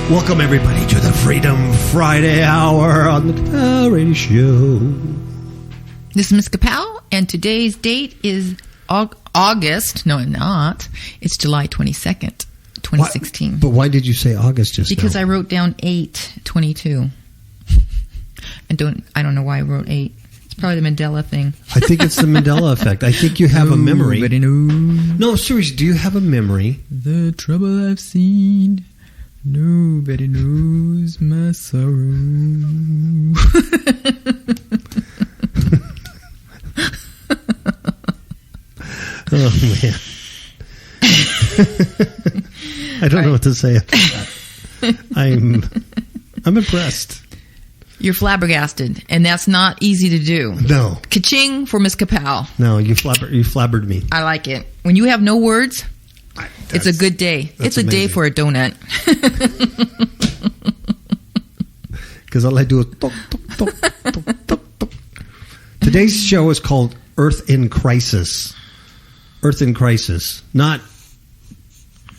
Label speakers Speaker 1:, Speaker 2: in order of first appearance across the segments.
Speaker 1: Welcome, everybody, to the Freedom Friday Hour on the KAPOW Radio Show.
Speaker 2: This is Miss KAPOW, and today's date is August. No, not. It's July 22nd, 2016.
Speaker 1: But why did you say August just
Speaker 2: Because
Speaker 1: now?
Speaker 2: I wrote down 8/22. I don't know why I wrote 8. It's probably the Mandela thing.
Speaker 1: I think it's the Mandela effect. I think you have a memory.
Speaker 2: Nobody knows.
Speaker 1: No, seriously, do you have a memory?
Speaker 2: The trouble I've seen. Nobody knows my sorrow.
Speaker 1: Oh, man. I don't know what to say after that. I'm impressed.
Speaker 2: You're flabbergasted, and that's not easy to do.
Speaker 1: No.
Speaker 2: Ka-ching for Miss KAPOW.
Speaker 1: No, you flabbered me.
Speaker 2: I like it. When you have no words, it's a good day. It's a day for a donut.
Speaker 1: Because all I do is... Tok, tok, tok, tok, tok, tok. Today's show is called Earth in Crisis. Earth in Crisis. Not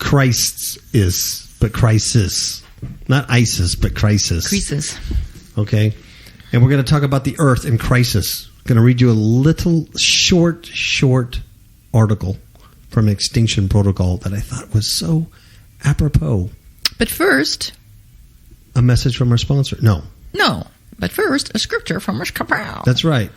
Speaker 1: Christ's is, but crisis. Not ISIS, but crisis.
Speaker 2: Crisis.
Speaker 1: Okay? And we're going to talk about the Earth in crisis. I'm going to read you a little short article from Extinction Protocol that I thought was so apropos.
Speaker 2: But first...
Speaker 1: A message from our sponsor. No.
Speaker 2: But first, a scripture from Miss KAPOW.
Speaker 1: That's right.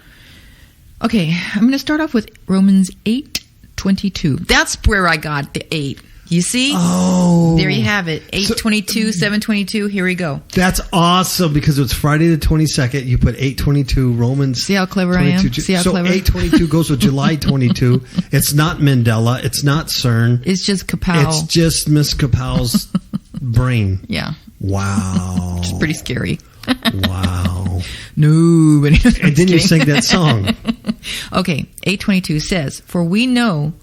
Speaker 2: Okay, I'm going to start off with Romans 8:22. That's where I got the 8. You see?
Speaker 1: Oh.
Speaker 2: There you have it. 8:22, 7:22. Here we go.
Speaker 1: That's awesome because it's Friday the 22nd. You put 8:22 Romans.
Speaker 2: See how clever I am? See how clever?
Speaker 1: 8:22 goes with July 22. It's not Mandela. It's not CERN.
Speaker 2: It's just KAPOW.
Speaker 1: It's just Miss KAPOW's brain.
Speaker 2: Yeah.
Speaker 1: Wow.
Speaker 2: It's pretty scary.
Speaker 1: Wow.
Speaker 2: No. But
Speaker 1: And then you sang that song.
Speaker 2: Okay. 8:22 says, "For we know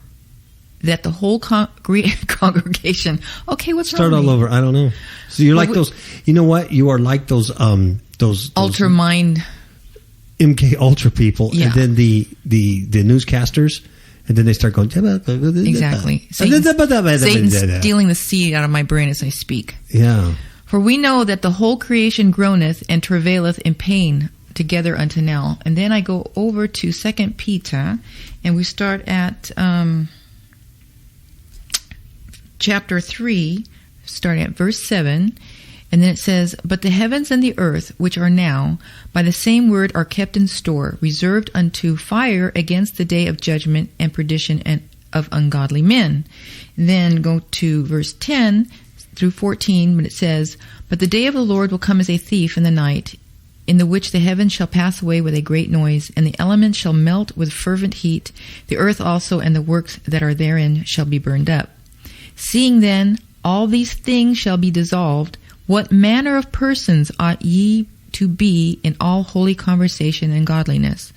Speaker 2: that the whole congregation." Okay, what's
Speaker 1: Start
Speaker 2: wrong
Speaker 1: all over. I don't know. So you're like those. You know what? You are like those
Speaker 2: Ultra mind.
Speaker 1: MK Ultra people,
Speaker 2: Yeah.
Speaker 1: and then the newscasters, and then they start going
Speaker 2: Exactly. Satan's stealing the seed out of my brain as I speak.
Speaker 1: Yeah.
Speaker 2: For we know that the whole creation groaneth and travaileth in pain together unto now. And then I go over to 2 Peter, and we start at chapter 3, starting at verse 7. And then it says, "But the heavens and the earth, which are now, by the same word are kept in store, reserved unto fire against the day of judgment and perdition and of ungodly men." And then go to verse 10 through 14, when it says, "But the day of the Lord will come as a thief in the night, in the which the heavens shall pass away with a great noise, and the elements shall melt with fervent heat. The earth also and the works that are therein shall be burned up. Seeing then all these things shall be dissolved, what manner of persons ought ye to be in all holy conversation and godliness,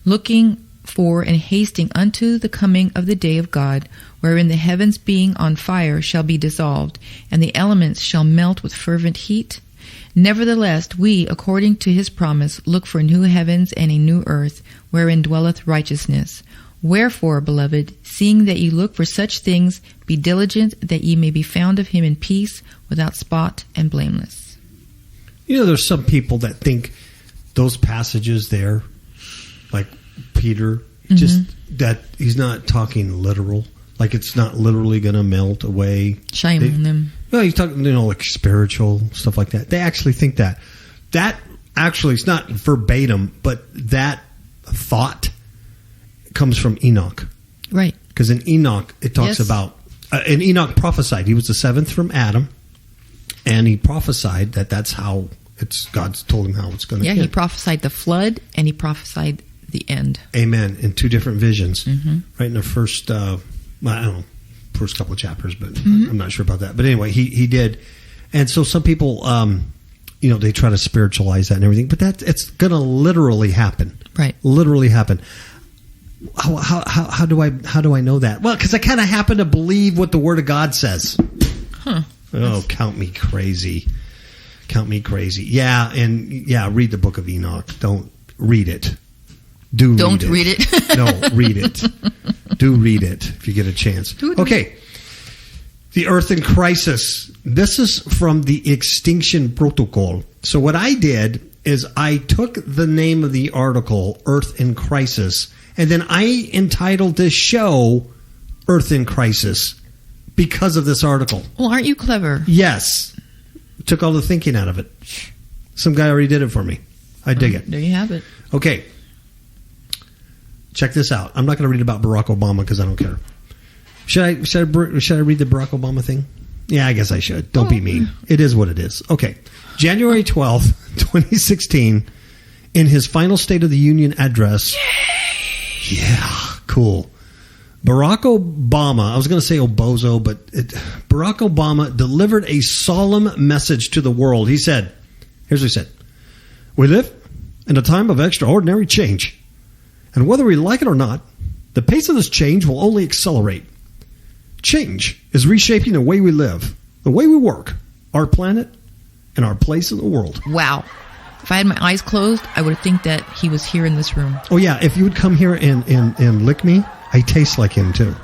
Speaker 2: looking for and hasting unto the coming of the day of God, wherein the heavens being on fire shall be dissolved, and the elements shall melt with fervent heat? Nevertheless, we, according to his promise, look for new heavens and a new earth, wherein dwelleth righteousness. Wherefore, beloved, seeing that ye look for such things, be diligent that ye may be found of him in peace, without spot and blameless."
Speaker 1: You know, there's some people that think those passages there, like Peter, just that he's not talking literal. Like it's not literally going to melt away.
Speaker 2: Shame on them.
Speaker 1: Well, he's talking, like spiritual stuff like that. They actually think that. That actually, it's not verbatim, but that thought comes from Enoch.
Speaker 2: Right.
Speaker 1: Because in Enoch, it talks about, and Enoch prophesied. He was the seventh from Adam, and he prophesied that that's how God's told him how it's going to end.
Speaker 2: Yeah, he prophesied the flood, and he prophesied the end.
Speaker 1: Amen. In 2 different visions. Right in the first, I don't know, first couple of chapters, but I'm not sure about that. But anyway, he did. And so some people, they try to spiritualize that and everything, but it's going to literally happen.
Speaker 2: Right.
Speaker 1: Literally happen. How do I know that? Well, because I kind of happen to believe what the Word of God says.
Speaker 2: Huh.
Speaker 1: Oh, count me crazy. Count me crazy. Yeah, and read the book of Enoch. Don't read it.
Speaker 2: Don't read it.
Speaker 1: No, read it. Do read it if you get a chance. Okay. The Earth in Crisis. This is from the Extinction Protocol. So what I did is I took the name of the article, Earth in Crisis, and then I entitled this show Earth in Crisis because of this article.
Speaker 2: Well, aren't you clever?
Speaker 1: Yes. Took all the thinking out of it. Some guy already did it for me. I dig it.
Speaker 2: There you have it.
Speaker 1: Okay. Check this out. I'm not going to read about Barack Obama because I don't care. Should I read the Barack Obama thing? Yeah, I guess I should. Don't be mean. It is what it is. Okay. January 12th, 2016, in his final State of the Union address. Yay! Yeah, cool. Barack Obama, I was going to say Obozo, but Barack Obama delivered a solemn message to the world. He said, here's what he said. We live in a time of extraordinary change. And whether we like it or not, the pace of this change will only accelerate. Change is reshaping the way we live, the way we work, our planet, and our place in the world.
Speaker 2: Wow. If I had my eyes closed, I would think that he was here in this room.
Speaker 1: Oh, yeah. If you would come here and lick me, I taste like him, too.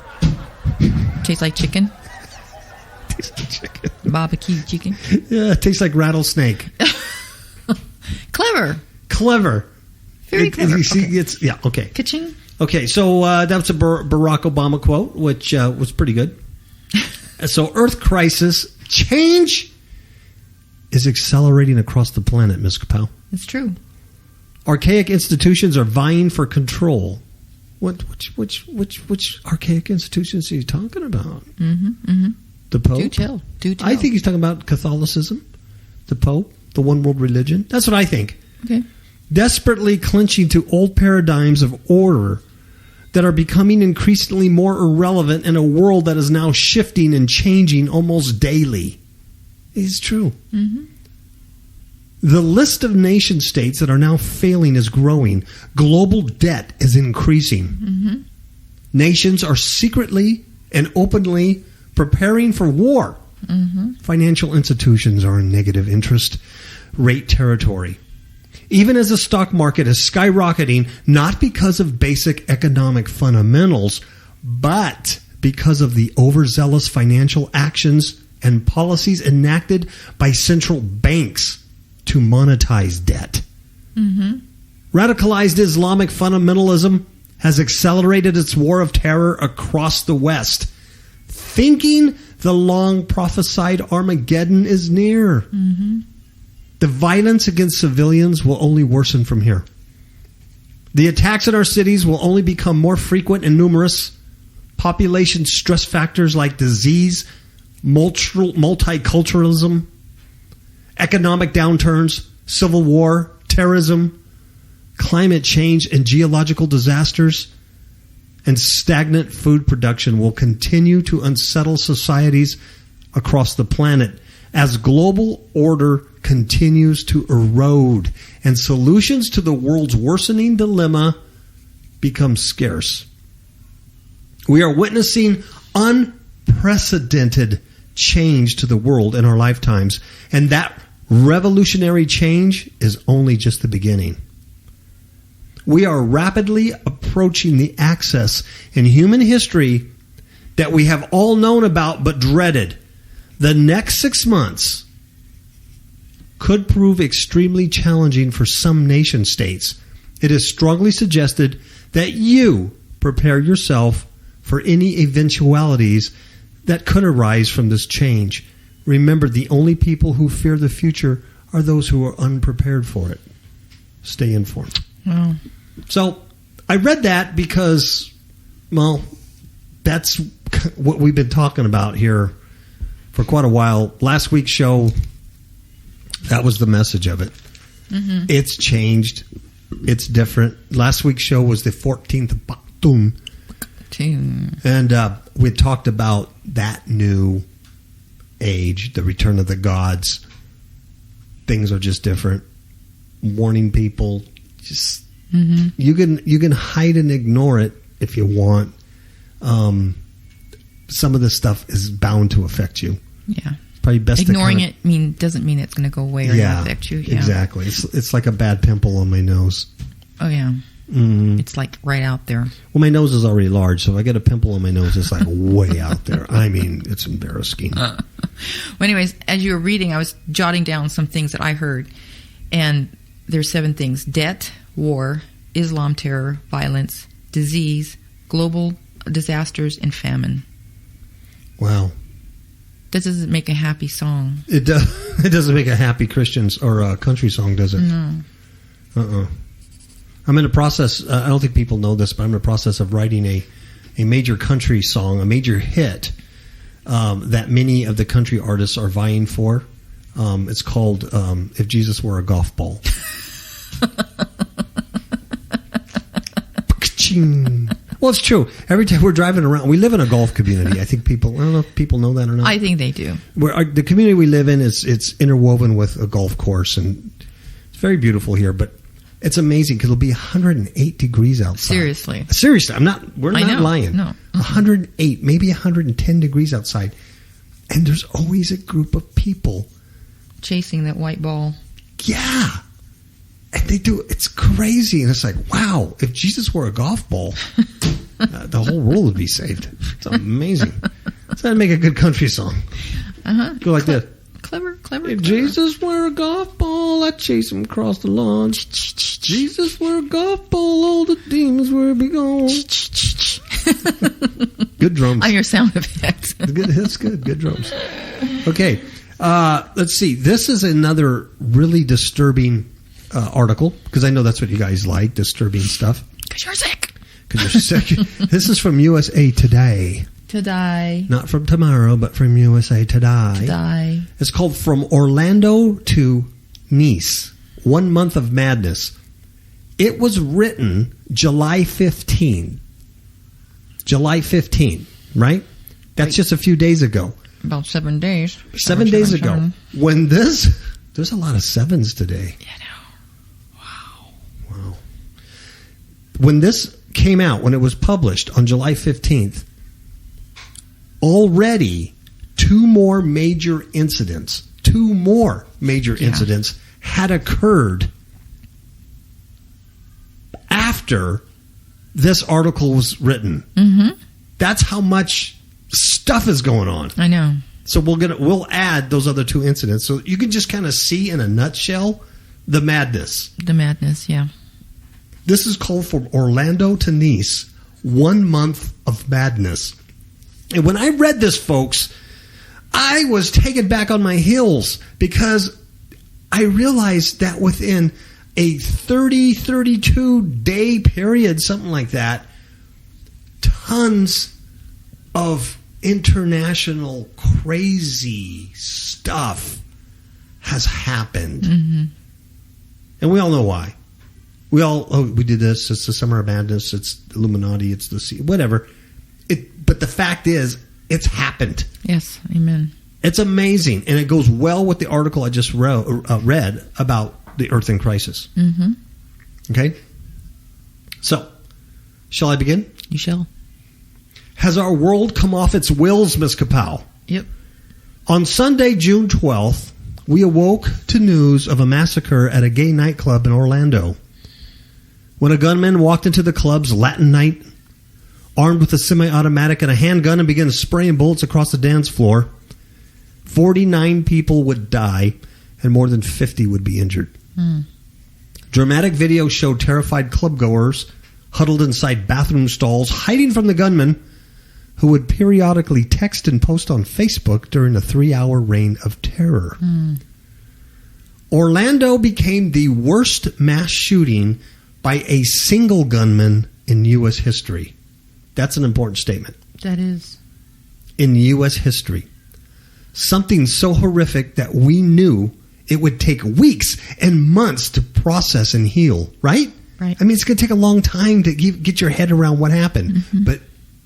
Speaker 2: Tastes like chicken?
Speaker 1: Tastes like chicken.
Speaker 2: Barbecue chicken?
Speaker 1: Yeah, it tastes like rattlesnake.
Speaker 2: Clever. Very clever.
Speaker 1: You see,
Speaker 2: okay.
Speaker 1: It's, yeah, okay.
Speaker 2: Ka-ching.
Speaker 1: Okay, so that's a Barack Obama quote, which was pretty good. So, Earth crisis, change is accelerating across the planet, Ms. KAPOW.
Speaker 2: It's true.
Speaker 1: Archaic institutions are vying for control. Which archaic institutions are you talking about? The Pope?
Speaker 2: Do tell.
Speaker 1: I think he's talking about Catholicism, the Pope, the one world religion. That's what I think.
Speaker 2: Okay.
Speaker 1: Desperately clinching to old paradigms of order that are becoming increasingly more irrelevant in a world that is now shifting and changing almost daily. It's true. The list of nation states that are now failing is growing. Global debt is increasing. Nations are secretly and openly preparing for war. Financial institutions are in negative interest rate territory. Even as the stock market is skyrocketing, not because of basic economic fundamentals, but because of the overzealous financial actions and policies enacted by central banks to monetize debt. Radicalized Islamic fundamentalism has accelerated its war of terror across the West, thinking the long prophesied Armageddon is near. The violence against civilians will only worsen from here. The attacks in our cities will only become more frequent and numerous. Population stress factors like disease, multiculturalism, economic downturns, civil war, terrorism, climate change, and geological disasters, and stagnant food production will continue to unsettle societies across the planet as global order continues to erode and solutions to the world's worsening dilemma become scarce. We are witnessing unprecedented change to the world in our lifetimes, and that revolutionary change is only just the beginning. We are rapidly approaching the access in human history that we have all known about but dreaded. The next 6 months could prove extremely challenging for some nation states. It is strongly suggested that you prepare yourself for any eventualities that could arise from this change. Remember, the only people who fear the future are those who are unprepared for it. Stay informed.
Speaker 2: Wow.
Speaker 1: So I read that because, well, that's what we've been talking about here for quite a while. Last week's show, that was the message of it. It's changed. It's different. Last week's show was the 14th of Batum. And we talked about that new age, the return of the gods. Things are just different. Warning people, just you can hide and ignore it if you want. Some of this stuff is bound to affect you.
Speaker 2: Yeah,
Speaker 1: probably best
Speaker 2: ignoring it doesn't mean it's going to go away or not affect you. Yeah,
Speaker 1: exactly. It's like a bad pimple on my nose.
Speaker 2: Oh yeah. It's like right out there.
Speaker 1: Well, my nose is already large, so if I get a pimple on my nose, it's like way out there. I mean, it's embarrassing.
Speaker 2: Well, anyways, as you were reading, I was jotting down some things that I heard. And there's 7 things: debt, war, Islam terror, violence, disease, global disasters, and famine.
Speaker 1: Wow.
Speaker 2: That doesn't make a happy song.
Speaker 1: It does. It doesn't make a happy Christians or a country song, does it?
Speaker 2: No.
Speaker 1: I'm in the process. I don't think people know this, but I'm in the process of writing a major country song, a major hit that many of the country artists are vying for. It's called "If Jesus Were a Golf Ball." Well, it's true. Every time we're driving around, we live in a golf community. I think people, I don't know if people know that or not.
Speaker 2: I think they do.
Speaker 1: The community we live in it's interwoven with a golf course, and it's very beautiful here. But it's amazing because it'll be 108 degrees outside.
Speaker 2: Seriously,
Speaker 1: we're not lying.
Speaker 2: No,
Speaker 1: 108, maybe 110 degrees outside, and there's always a group of people
Speaker 2: chasing that white ball.
Speaker 1: Yeah. And they do. It's crazy. And it's like, wow, if Jesus were a golf ball, the whole world would be saved. It's amazing. So that'd make a good country song. Go like this.
Speaker 2: Clever.
Speaker 1: If Jesus were a golf ball, I'd chase him across the lawn. Jesus were a golf ball, all the demons would be gone. Good drums.
Speaker 2: On your sound effects.
Speaker 1: That's good. Good drums. Okay. Let's see. This is another really disturbing article, because I know that's what you guys like, disturbing stuff.
Speaker 2: Because you're sick.
Speaker 1: This is from USA Today.
Speaker 2: Today.
Speaker 1: Not from tomorrow, but from USA Today. It's called From Orlando to Nice, 1 Month of Madness. It was written July 15. July 15, right? That's just a few days ago.
Speaker 2: About 7 days.
Speaker 1: 7 days ago. When there's a lot of sevens today.
Speaker 2: Yeah, no.
Speaker 1: Wow. When this came out, when it was published on July 15th, already 2 more major incidents had occurred after this article was written.
Speaker 2: Mm-hmm.
Speaker 1: That's how much stuff is going on.
Speaker 2: I know.
Speaker 1: So we'll add those other 2 incidents so you can just kind of see in a nutshell the madness.
Speaker 2: The madness, yeah.
Speaker 1: This is called From Orlando to Nice, 1 month of madness. And when I read this, folks, I was taken back on my heels because I realized that within a 32-day period, something like that, tons of international crazy stuff has happened.
Speaker 2: Mm-hmm.
Speaker 1: And we all know why. We did this, it's the Summer of Madness, it's the Illuminati, it's the sea, whatever. But the fact is, it's happened.
Speaker 2: Yes, amen.
Speaker 1: It's amazing, and it goes well with the article I just read about the earth in crisis.
Speaker 2: Mm-hmm.
Speaker 1: Okay? So, shall I begin?
Speaker 2: You shall.
Speaker 1: Has our world come off its wheels, Miss KAPOW?
Speaker 2: Yep.
Speaker 1: On Sunday, June 12th, we awoke to news of a massacre at a gay nightclub in Orlando. When a gunman walked into the club's Latin night, armed with a semi-automatic and a handgun, and began spraying bullets across the dance floor, 49 people would die and more than 50 would be injured. Dramatic video showed terrified clubgoers huddled inside bathroom stalls, hiding from the gunman, who would periodically text and post on Facebook during a 3-hour reign of terror. Orlando became the worst mass shooting by a single gunman in U.S. history. That's an important statement.
Speaker 2: That is.
Speaker 1: In U.S. history. Something so horrific that we knew it would take weeks and months to process and heal, right?
Speaker 2: Right.
Speaker 1: I mean, it's going to take a long time to get your head around what happened.
Speaker 2: Mm-hmm.
Speaker 1: But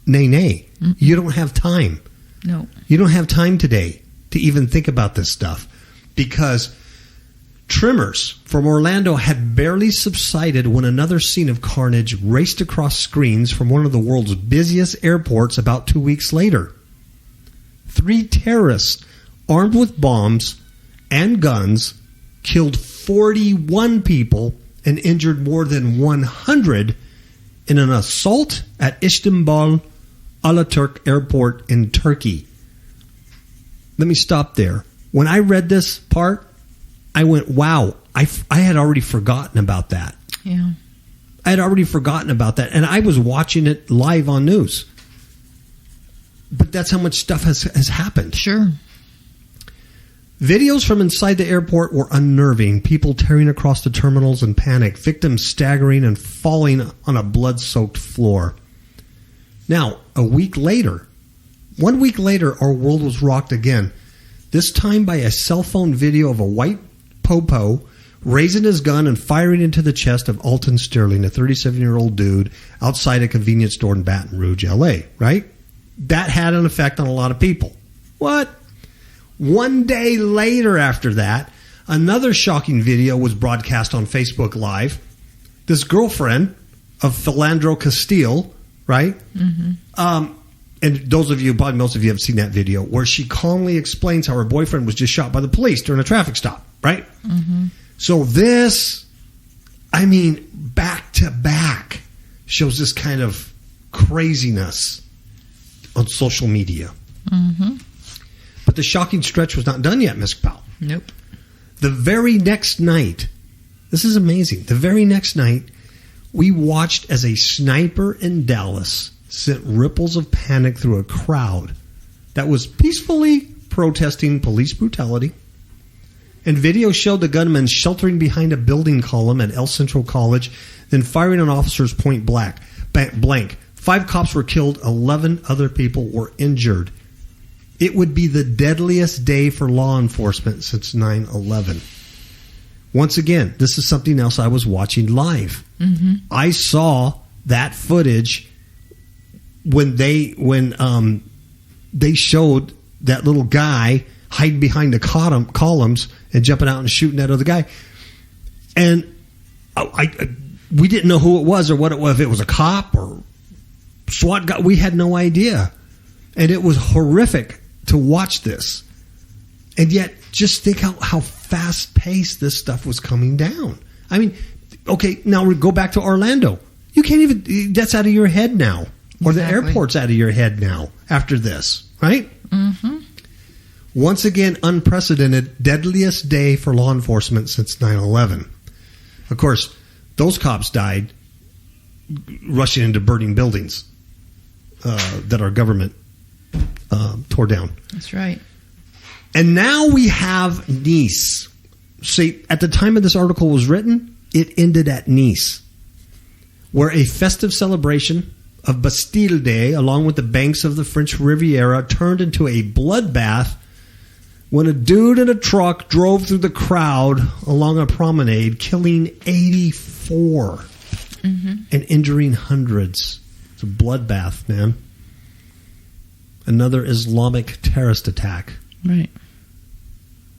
Speaker 1: nay, you don't have time.
Speaker 2: No.
Speaker 1: You don't have time today to even think about this stuff, because tremors from Orlando had barely subsided when another scene of carnage raced across screens from one of the world's busiest airports about 2 weeks later. 3 terrorists armed with bombs and guns killed 41 people and injured more than 100 in an assault at Istanbul Alaturk Airport in Turkey. Let me stop there. When I read this part, I went, wow, I had already forgotten about that.
Speaker 2: Yeah.
Speaker 1: I had already forgotten about that, and I was watching it live on news. But that's how much stuff has happened.
Speaker 2: Sure.
Speaker 1: Videos from inside the airport were unnerving. People tearing across the terminals in panic. Victims staggering and falling on a blood-soaked floor. Now, 1 week later, our world was rocked again. This time by a cell phone video of a white popo raising his gun and firing into the chest of Alton Sterling, a 37-year-old dude outside a convenience store in Baton Rouge, L.A., right? That had an effect on a lot of people. What? 1 day later after that, another shocking video was broadcast on Facebook Live. This girlfriend of Philandro Castile, right? Mm-hmm. And those of you, probably most of you have seen that video, where she calmly explains how her boyfriend was just shot by the police during a traffic stop, right? Mm-hmm. So this, back to back, shows this kind of craziness on social media. Mm-hmm. But the shocking stretch was not done yet, Ms. Powell.
Speaker 2: Nope.
Speaker 1: The very next night, this is amazing, the very next night, we watched as a sniper in Dallas sent ripples of panic through a crowd that was peacefully protesting police brutality. And video showed the gunman sheltering behind a building column at El Centro College, then firing on officers point blank. 5 cops were killed, 11 other people were injured. It would be the deadliest day for law enforcement since 9/11. Once again, this is something else I was watching live. Mm-hmm. I saw that footage when they showed that little guy hiding behind the columns and jumping out and shooting that other guy. And we didn't know who it was or what it was, if it was a cop or SWAT guy. We had no idea. And it was horrific to watch this. And yet, just think how fast-paced this stuff was coming down. Okay, now we go back to Orlando. You can't even, that's out of your head now. Or the airport's out of your head now after this, right? Mm-hmm. Once again, unprecedented, deadliest day for law enforcement since 9/11. Of course, those cops died rushing into burning buildings that our government tore down.
Speaker 2: That's right.
Speaker 1: And now we have Nice. See, at the time of this article was written, it ended at Nice, where a festive celebration of Bastille Day, along with the banks of the French Riviera, turned into a bloodbath when a dude in a truck drove through the crowd along a promenade, killing 84 and injuring hundreds. It's a bloodbath, man. Another Islamic terrorist attack.
Speaker 2: Right.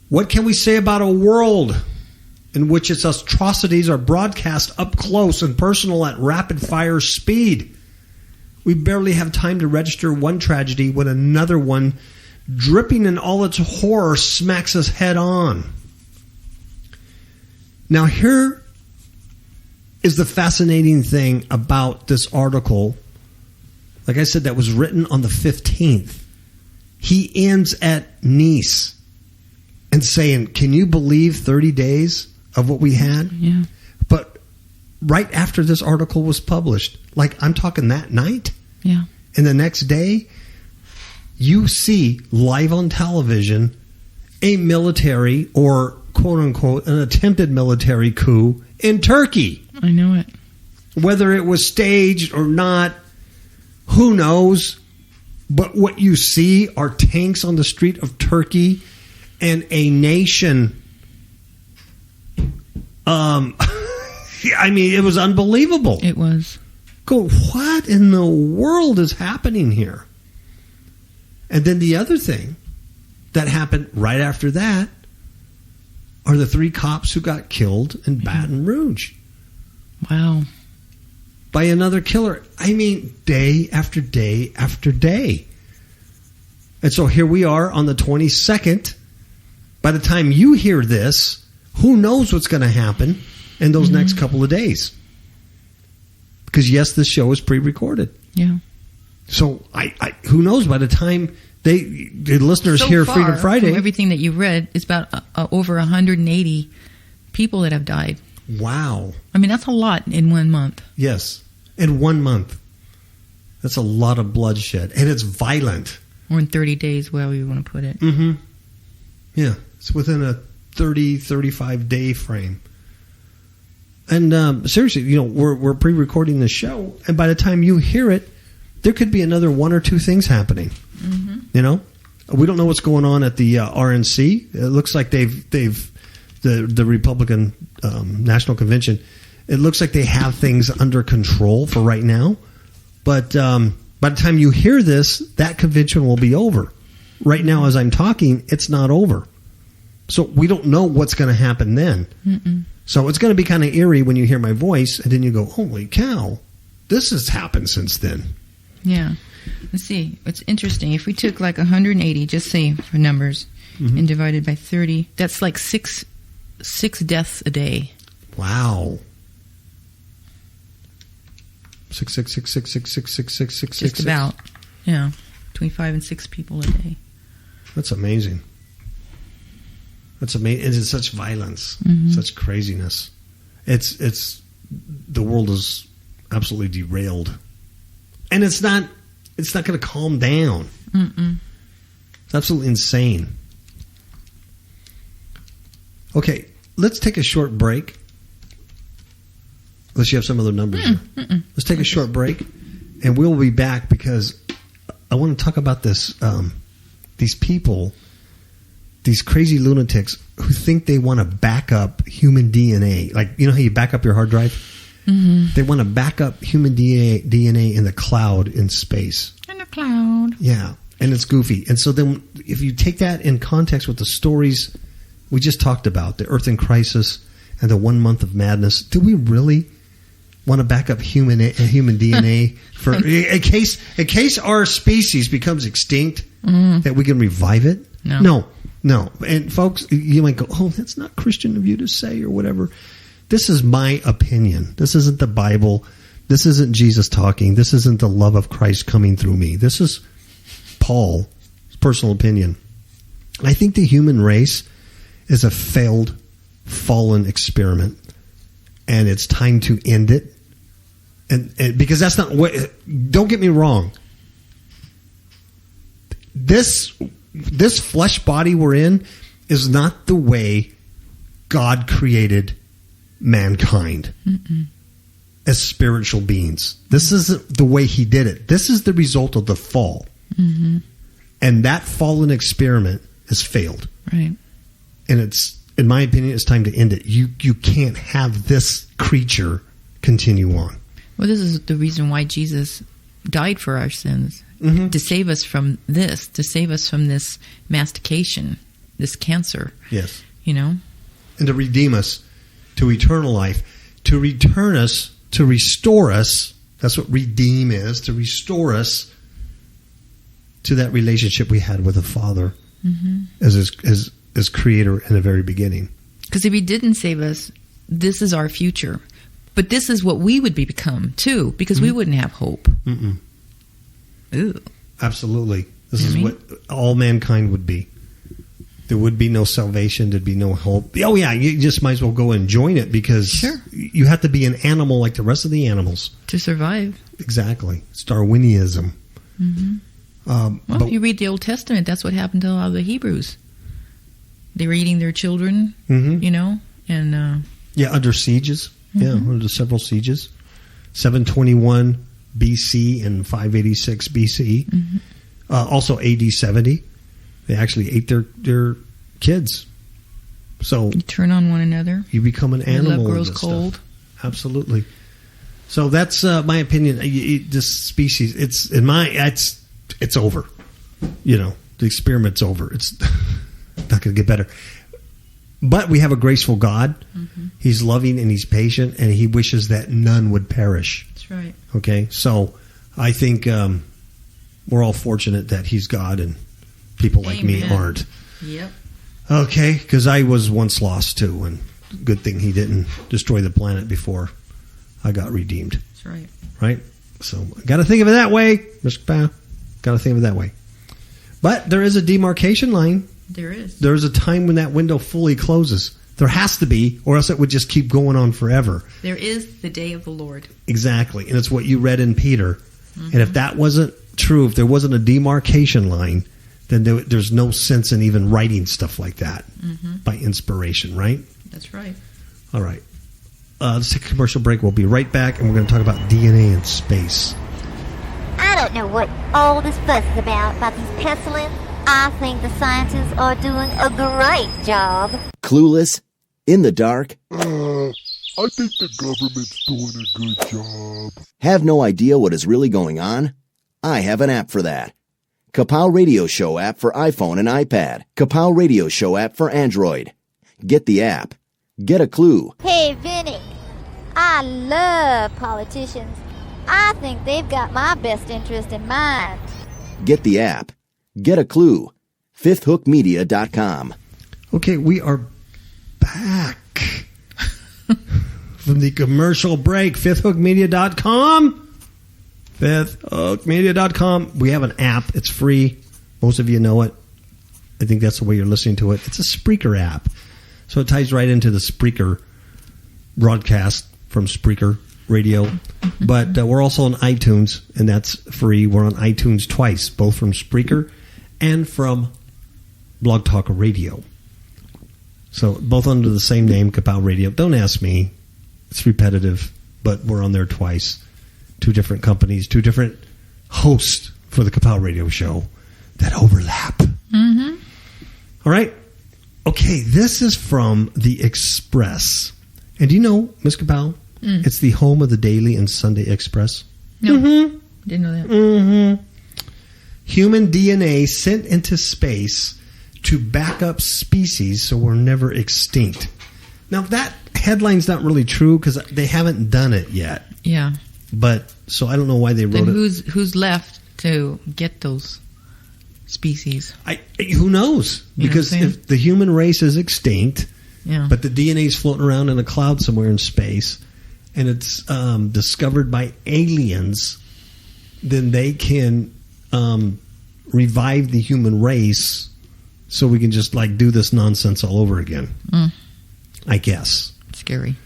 Speaker 1: What can we say about a world in which its atrocities are broadcast up close and personal at rapid-fire speed? We barely have time to register one tragedy when another one, dripping in all its horror, smacks us head on. Now, here is the fascinating thing about this article. Like I said, that was written on the 15th. He ends at Nice and saying, can you believe 30 days of what we had?
Speaker 2: Yeah.
Speaker 1: But right after this article was published, like I'm talking that night,
Speaker 2: yeah,
Speaker 1: and the next day, you see live on television a military or quote-unquote an attempted military coup in Turkey.
Speaker 2: I know it.
Speaker 1: Whether it was staged or not, who knows? But what you see are tanks on the street of Turkey and a nation. It was unbelievable.
Speaker 2: It was.
Speaker 1: Go, what in the world is happening here? And then the other thing that happened right after that are the 3 cops who got killed in Baton Rouge.
Speaker 2: Wow.
Speaker 1: By another killer. Day after day after day. And so here we are on the 22nd. By the time you hear this, who knows what's going to happen? in those next couple of days. Because, yes, this show is pre-recorded.
Speaker 2: Yeah.
Speaker 1: So, I who knows, by the time the listeners hear
Speaker 2: far,
Speaker 1: Freedom Friday.
Speaker 2: From everything that you read, it's about over 180 people that have died.
Speaker 1: Wow.
Speaker 2: I mean, that's a lot in 1 month.
Speaker 1: Yes. In 1 month. That's a lot of bloodshed. And it's violent.
Speaker 2: Or in 30 days, wherever you want to put it.
Speaker 1: Mm-hmm. Yeah. It's within a 30, 35-day frame. And seriously, you know, we're pre-recording the show, and by the time you hear it, there could be another one or two things happening. Mm-hmm. You know, we don't know what's going on at the RNC. It looks like the Republican National Convention. It looks like they have things under control for right now, but by the time you hear this, that convention will be over. Right now, as I'm talking, it's not over, so we don't know what's going to happen then. Mm-mm. So it's going to be kind of eerie when you hear my voice, and then you go, holy cow, this has happened since then.
Speaker 2: Yeah. Let's see. It's interesting. If we took like 180, just say for numbers, and divided by 30, that's like six deaths a day.
Speaker 1: Wow. 666666666.
Speaker 2: Just about. Yeah. Between 5 and 6 people a day.
Speaker 1: That's amazing. That's amazing. It's such violence, such craziness. It's the world is absolutely derailed, and it's not going to calm down. Mm-mm. It's absolutely insane. Okay, let's take a short break. Unless you have some other numbers. Let's take a short break, and we'll be back because I want to talk about this. These people. These crazy lunatics who think they want to back up human DNA. Like, you know how you back up your hard drive? Mm-hmm. They want to back up human DNA in the cloud in space.
Speaker 2: In the cloud.
Speaker 1: Yeah, and it's goofy. And so then if you take that in context with the stories we just talked about, the Earth in crisis and the 1 month of madness, do we really want to back up human DNA for in case our species becomes extinct, that we can revive it? No. And folks, you might go, oh, that's not Christian of you to say or whatever. This is my opinion. This isn't the Bible. This isn't Jesus talking. This isn't the love of Christ coming through me. This is Paul's personal opinion. I think the human race is a failed, fallen experiment, and it's time to end it. And because that's not what. Don't get me wrong. This flesh body we're in is not the way God created mankind as spiritual beings. This isn't the way he did it. This is the result of the fall. Mm-hmm. And that fallen experiment has failed.
Speaker 2: Right.
Speaker 1: And it's, in my opinion, it's time to end it. You can't have this creature continue on.
Speaker 2: Well, this is the reason why Jesus died for our sins. Mm-hmm. To save us from this, to save us from this mastication, this cancer.
Speaker 1: Yes.
Speaker 2: You know?
Speaker 1: And to redeem us to eternal life, to return us, to restore us. That's what redeem is, to restore us to that relationship we had with the Father as creator in the very beginning.
Speaker 2: Because if he didn't save us, this is our future. But this is what we would become, too, because we wouldn't have hope. Mm-mm. Ooh.
Speaker 1: Absolutely. This is what all mankind would be. There would be no salvation. There'd be no hope. Oh, yeah, you just might as well go and join it because you have to be an animal like the rest of the animals.
Speaker 2: To survive.
Speaker 1: Exactly. It's Darwinism.
Speaker 2: Mm-hmm. Well, you read the Old Testament, that's what happened to a lot of the Hebrews. They were eating their children, you know, and...
Speaker 1: under sieges. Yeah, under several sieges. 721 BC and 586 BC. Also AD 70. They actually ate their kids. So
Speaker 2: you turn on one another.
Speaker 1: You become an animal.
Speaker 2: Love grows cold.
Speaker 1: Stuff. Absolutely. So that's my opinion. This species, it's over. You know, the experiment's over. It's not going to get better. But we have a graceful God. He's loving and he's patient, and he wishes that none would perish.
Speaker 2: That's right.
Speaker 1: Okay, so I think we're all fortunate that he's God and people like me aren't.
Speaker 2: Yep.
Speaker 1: Okay, because I was once lost too, and good thing he didn't destroy the planet before I got redeemed.
Speaker 2: That's right.
Speaker 1: Right? So, got to think of it that way, Mr. Pow. Got to think of it that way. But there is a demarcation line.
Speaker 2: There is.
Speaker 1: There's a time when that window fully closes. There has to be, or else it would just keep going on forever.
Speaker 2: There is the day of the Lord.
Speaker 1: Exactly. And it's what you read in Peter. Mm-hmm. And if that wasn't true, if there wasn't a demarcation line, then there's no sense in even writing stuff like that by inspiration, right?
Speaker 2: That's right.
Speaker 1: All right. Let's take a commercial break. We'll be right back, and we're going to talk about DNA in space.
Speaker 3: I don't know what all this fuss is about these pestilence. I think the scientists are doing a great job.
Speaker 4: Clueless? In the dark?
Speaker 5: I think the government's doing a good job.
Speaker 4: Have no idea what is really going on? I have an app for that. KAPOW Radio Show app for iPhone and iPad. KAPOW Radio Show app for Android. Get the app. Get a clue.
Speaker 3: Hey, Vinny, I love politicians. I think they've got my best interest in mind.
Speaker 4: Get the app. Get a clue. FifthHookMedia.com.
Speaker 1: Okay, we are back from the commercial break. FifthHookMedia.com. FifthHookMedia.com. We have an app. It's free. Most of you know it. I think that's the way you're listening to it. It's a Spreaker app. So it ties right into the Spreaker broadcast from Spreaker Radio. But we're also on iTunes, and that's free. We're on iTunes twice, both from Spreaker and from Blog Talk Radio. So both under the same name, KAPOW Radio. Don't ask me. It's repetitive, but we're on there twice. Two different companies, two different hosts for the KAPOW Radio show that overlap. Mm-hmm. All right. Okay, this is from The Express. And do you know, Ms. KAPOW, it's the home of the Daily and Sunday Express?
Speaker 2: No, didn't know that.
Speaker 1: Mm-hmm. Human DNA sent into space to back up species so we're never extinct. Now, that headline's not really true because they haven't done it yet.
Speaker 2: Yeah.
Speaker 1: But, so I don't know why they wrote
Speaker 2: then
Speaker 1: it.
Speaker 2: Who's left to get those species?
Speaker 1: Who knows? Because if the human race is extinct, but the DNA is floating around in a cloud somewhere in space, and it's discovered by aliens, then they can revive the human race so we can just do this nonsense all over again. I guess.
Speaker 2: Scary.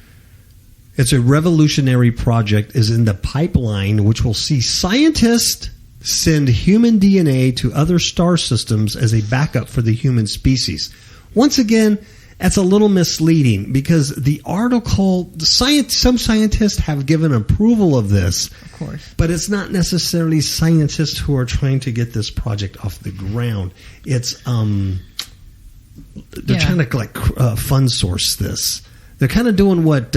Speaker 1: It's a revolutionary project is in the pipeline, which will see scientists send human DNA to other star systems as a backup for the human species. Once again, that's a little misleading because the article, some scientists have given approval of this.
Speaker 2: Of course.
Speaker 1: But it's not necessarily scientists who are trying to get this project off the ground. It's they're trying to fund source this. They're kind of doing what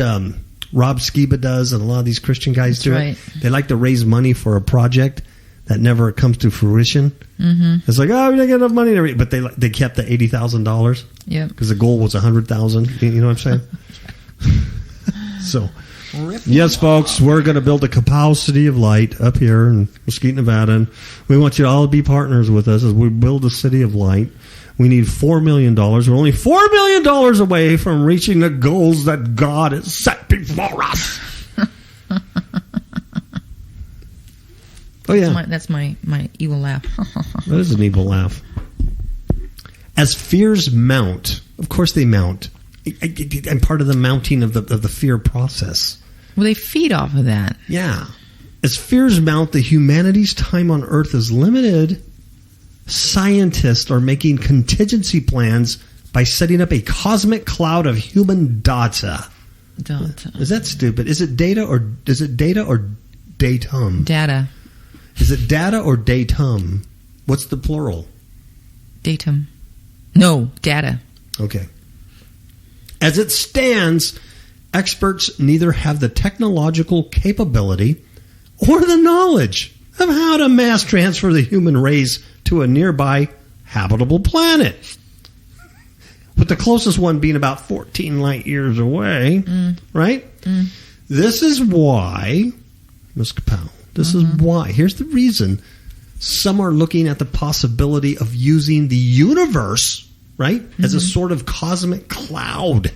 Speaker 1: Rob Skiba does and a lot of these Christian guys do.
Speaker 2: Right.
Speaker 1: They like to raise money for a project that never comes to fruition. Mm-hmm. It's like, we didn't get enough money, but they kept the $80,000.
Speaker 2: Yeah,
Speaker 1: because the goal was $100,000. You know what I'm saying? So, yes, folks, we're going to build a KAPOW City of Light up here in Mesquite, Nevada, and we want you to all be partners with us as we build a City of Light. We need $4 million. We're only $4 million away from reaching the goals that God has set before us. Oh, yeah.
Speaker 2: That's my evil laugh.
Speaker 1: That is an evil laugh. As fears mount, of course they mount. I'm part of the mounting of the fear process.
Speaker 2: Well, they feed off of that.
Speaker 1: Yeah. As fears mount, the humanity's time on Earth is limited. Scientists are making contingency plans by setting up a cosmic cloud of human data. Is that stupid? Is it data or datum?
Speaker 2: Data.
Speaker 1: Is it data or datum? What's the plural?
Speaker 2: Datum. No, data.
Speaker 1: Okay. As it stands, experts neither have the technological capability or the knowledge of how to mass transfer the human race to a nearby habitable planet. With the closest one being about 14 light years away, right? This is why, Ms. KAPOW, this is why. Here's the reason. Some are looking at the possibility of using the universe, right, as a sort of cosmic cloud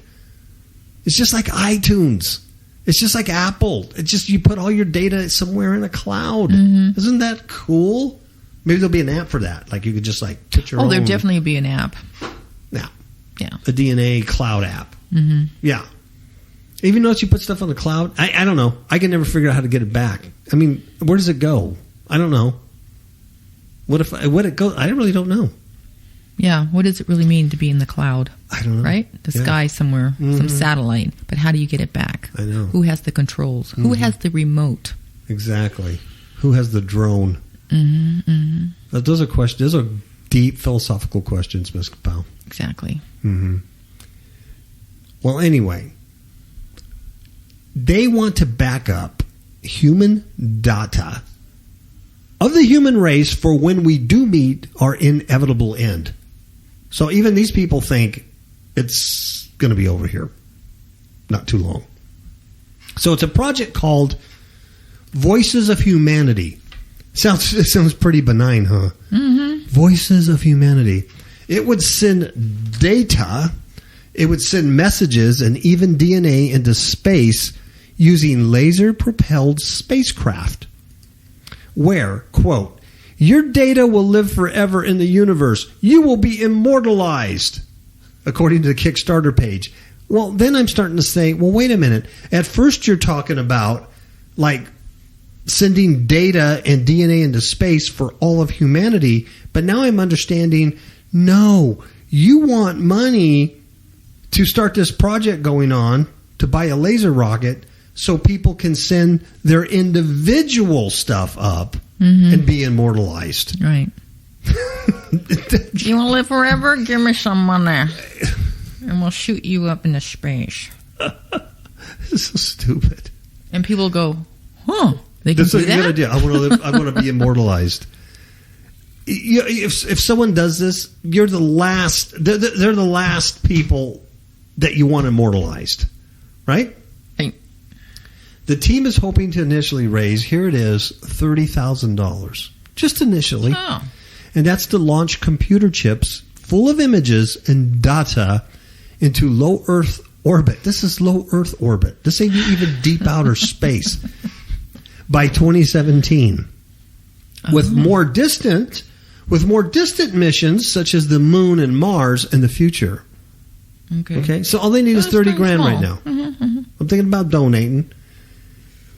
Speaker 1: It's just like iTunes. It's just like Apple. It's just you put all your data somewhere in a cloud. Isn't that cool? Maybe there'll be an app for that. Like you could just like put your own.
Speaker 2: There'll definitely be an app.
Speaker 1: Yeah.
Speaker 2: Yeah.
Speaker 1: A DNA cloud app. Yeah. Even though you put stuff on the cloud, I don't know. I can never figure out how to get it back. I mean, where does it go? I don't know. What it goes? I really don't know.
Speaker 2: Yeah, what does it really mean to be in the cloud?
Speaker 1: I don't know.
Speaker 2: Right? The sky somewhere, some satellite. But how do you get it back?
Speaker 1: I know.
Speaker 2: Who has the controls? Who has the remote?
Speaker 1: Exactly. Who has the drone? Those are questions. Those are deep philosophical questions, Ms. KAPOW.
Speaker 2: Exactly.
Speaker 1: Well, anyway, they want to back up human data of the human race for when we do meet our inevitable end. So even these people think it's going to be over here. Not too long. So it's a project called Voices of Humanity. It sounds pretty benign, huh? Voices of Humanity. It would send data, it would send messages and even DNA into space using laser-propelled spacecraft. Where, quote, your data will live forever in the universe. You will be immortalized, according to the Kickstarter page. Well, then I'm starting to say, well, wait a minute. At first you're talking about, like, sending data and DNA into space for all of humanity, but now I'm understanding, no, you want money to start this project going on to buy a laser rocket so people can send their individual stuff up and be immortalized.
Speaker 2: Right. You want to live forever? Give me some money. And we'll shoot you up into space.
Speaker 1: This is so stupid.
Speaker 2: And people go, huh, they can
Speaker 1: That's
Speaker 2: do
Speaker 1: a
Speaker 2: that?
Speaker 1: good idea. I want to live. I want to be immortalized. If someone does this, you're the last. They're the last people that you want immortalized, right?
Speaker 2: Right.
Speaker 1: The team is hoping to initially raise, here it is, $30,000. Just initially.
Speaker 2: Oh.
Speaker 1: And that's to launch computer chips full of images and data into low Earth orbit. This is low Earth orbit. This ain't even deep outer space. By 2017. With more distant missions such as the Moon and Mars in the future. Okay. So all they need is $30,000 right now. I'm thinking about donating.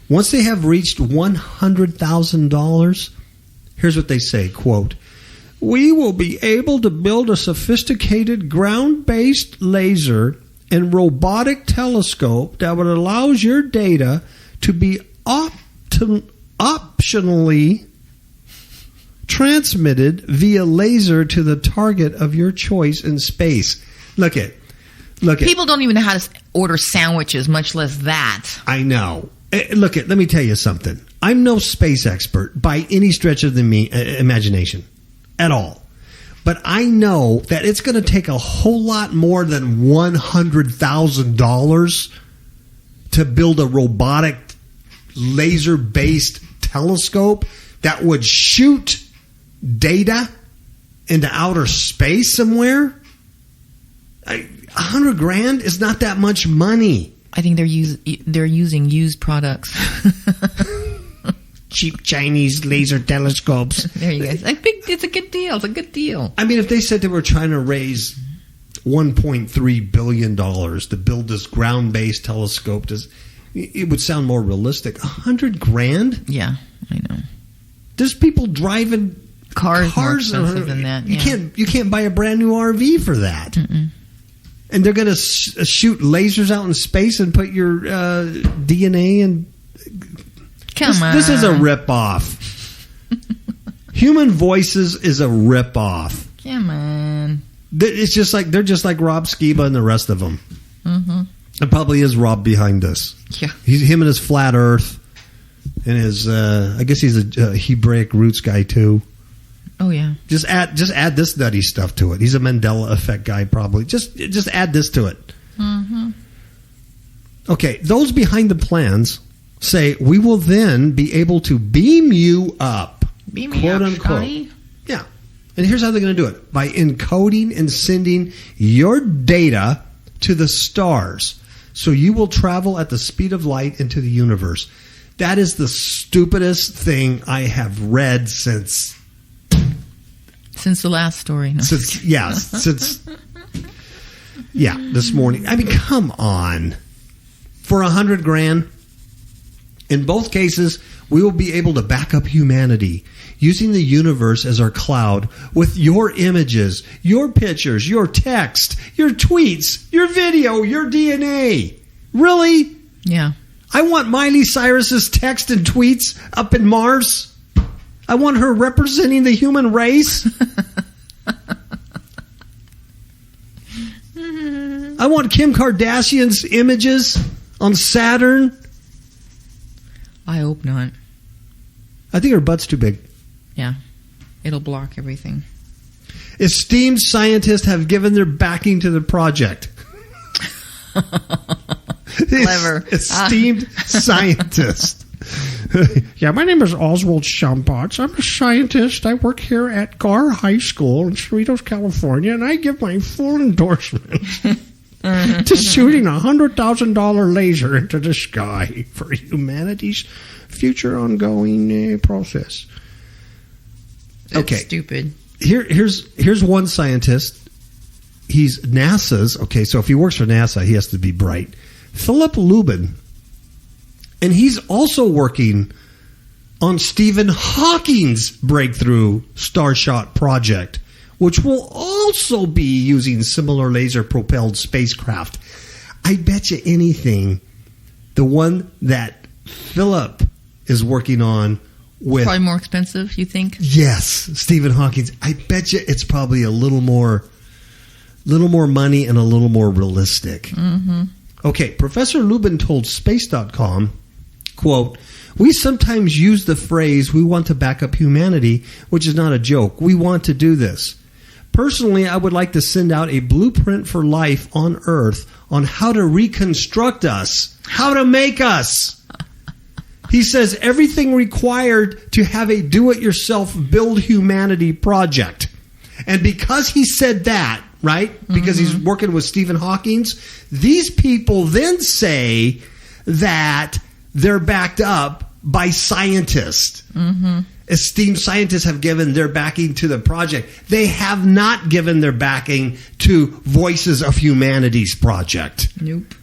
Speaker 1: Once they have reached $100,000, here's what they say, quote, we will be able to build a sophisticated ground-based laser and robotic telescope that would allow your data to be optionally transmitted via laser to the target of your choice in space. Look at.
Speaker 2: People don't even know how to order sandwiches, much less that.
Speaker 1: I know. Let me tell you something. I'm no space expert by any stretch of the imagination at all. But I know that it's going to take a whole lot more than $100,000 to build a robotic laser-based telescope that would shoot data into outer space somewhere. $100,000 is not that much money.
Speaker 2: I think they're using used products.
Speaker 1: Cheap Chinese laser telescopes.
Speaker 2: There you go. It's a good deal. It's a good deal.
Speaker 1: I mean, if they said they were trying to raise $1.3 billion to build this ground-based telescope, it would sound more realistic. $100,000?
Speaker 2: Yeah, I know.
Speaker 1: There's people driving
Speaker 2: cars more expensive than that. Yeah.
Speaker 1: You can't buy a brand new RV for that. And they're going to shoot lasers out in space and put your DNA in.
Speaker 2: Come on.
Speaker 1: This is a ripoff. Human Voices is a ripoff.
Speaker 2: Come on.
Speaker 1: It's just like they're just like Rob Skiba and the rest of them. It probably is Rob behind this.
Speaker 2: Yeah.
Speaker 1: Him and his flat Earth, and his. I guess he's a Hebraic roots guy too.
Speaker 2: Oh yeah.
Speaker 1: Just add this nutty stuff to it. He's a Mandela effect guy, probably. Just add this to it. Okay, those behind the plans say we will then be able to beam you up, quote unquote. Yeah, and here's how they're going to do it: by encoding and sending your data to the stars. so you will travel at the speed of light into the universe. That is the stupidest thing I have read since
Speaker 2: the last story. No.
Speaker 1: Since this morning. I mean, come on. For $100,000, in both cases, we will be able to back up humanity using the universe as our cloud with your images, your pictures, your text, your tweets, your video, your DNA. Really?
Speaker 2: Yeah.
Speaker 1: I want Miley Cyrus's text and tweets up in Mars. I want her representing the human race. I want Kim Kardashian's images on Saturn.
Speaker 2: I hope not.
Speaker 1: I think her butt's too big.
Speaker 2: Yeah. It'll block everything.
Speaker 1: Esteemed scientists have given their backing to the project.
Speaker 2: Clever.
Speaker 1: Esteemed scientist. Yeah, my name is Oswald Shumpotz. I'm a scientist. I work here at Garr High School in Cerritos, California, and I give my full endorsement to shooting a $100,000 laser into the sky for humanity's future ongoing process.
Speaker 2: It's stupid.
Speaker 1: Here's one scientist. He's NASA's. Okay, so if he works for NASA, he has to be bright. Philip Lubin. And he's also working on Stephen Hawking's breakthrough Starshot project, which will also be using similar laser-propelled spacecraft. I bet you anything, the one that Philip is working on with...
Speaker 2: Probably more expensive, you think?
Speaker 1: Yes, Stephen Hawking's. I bet you it's probably a little more money and a little more realistic.
Speaker 2: Mm-hmm.
Speaker 1: Okay, Professor Lubin told Space.com, quote, "We sometimes use the phrase, we want to back up humanity, which is not a joke. We want to do this. Personally, I would like to send out a blueprint for life on Earth on how to reconstruct us, how to make us." He says everything required to have a do-it-yourself build humanity project. And because he said that, right, because he's working with Stephen Hawking's, these people then say that they're backed up by scientists.
Speaker 2: Mm-hmm.
Speaker 1: Esteemed scientists have given their backing to the project. They have not given their backing to Voices of Humanity's project.
Speaker 2: Nope.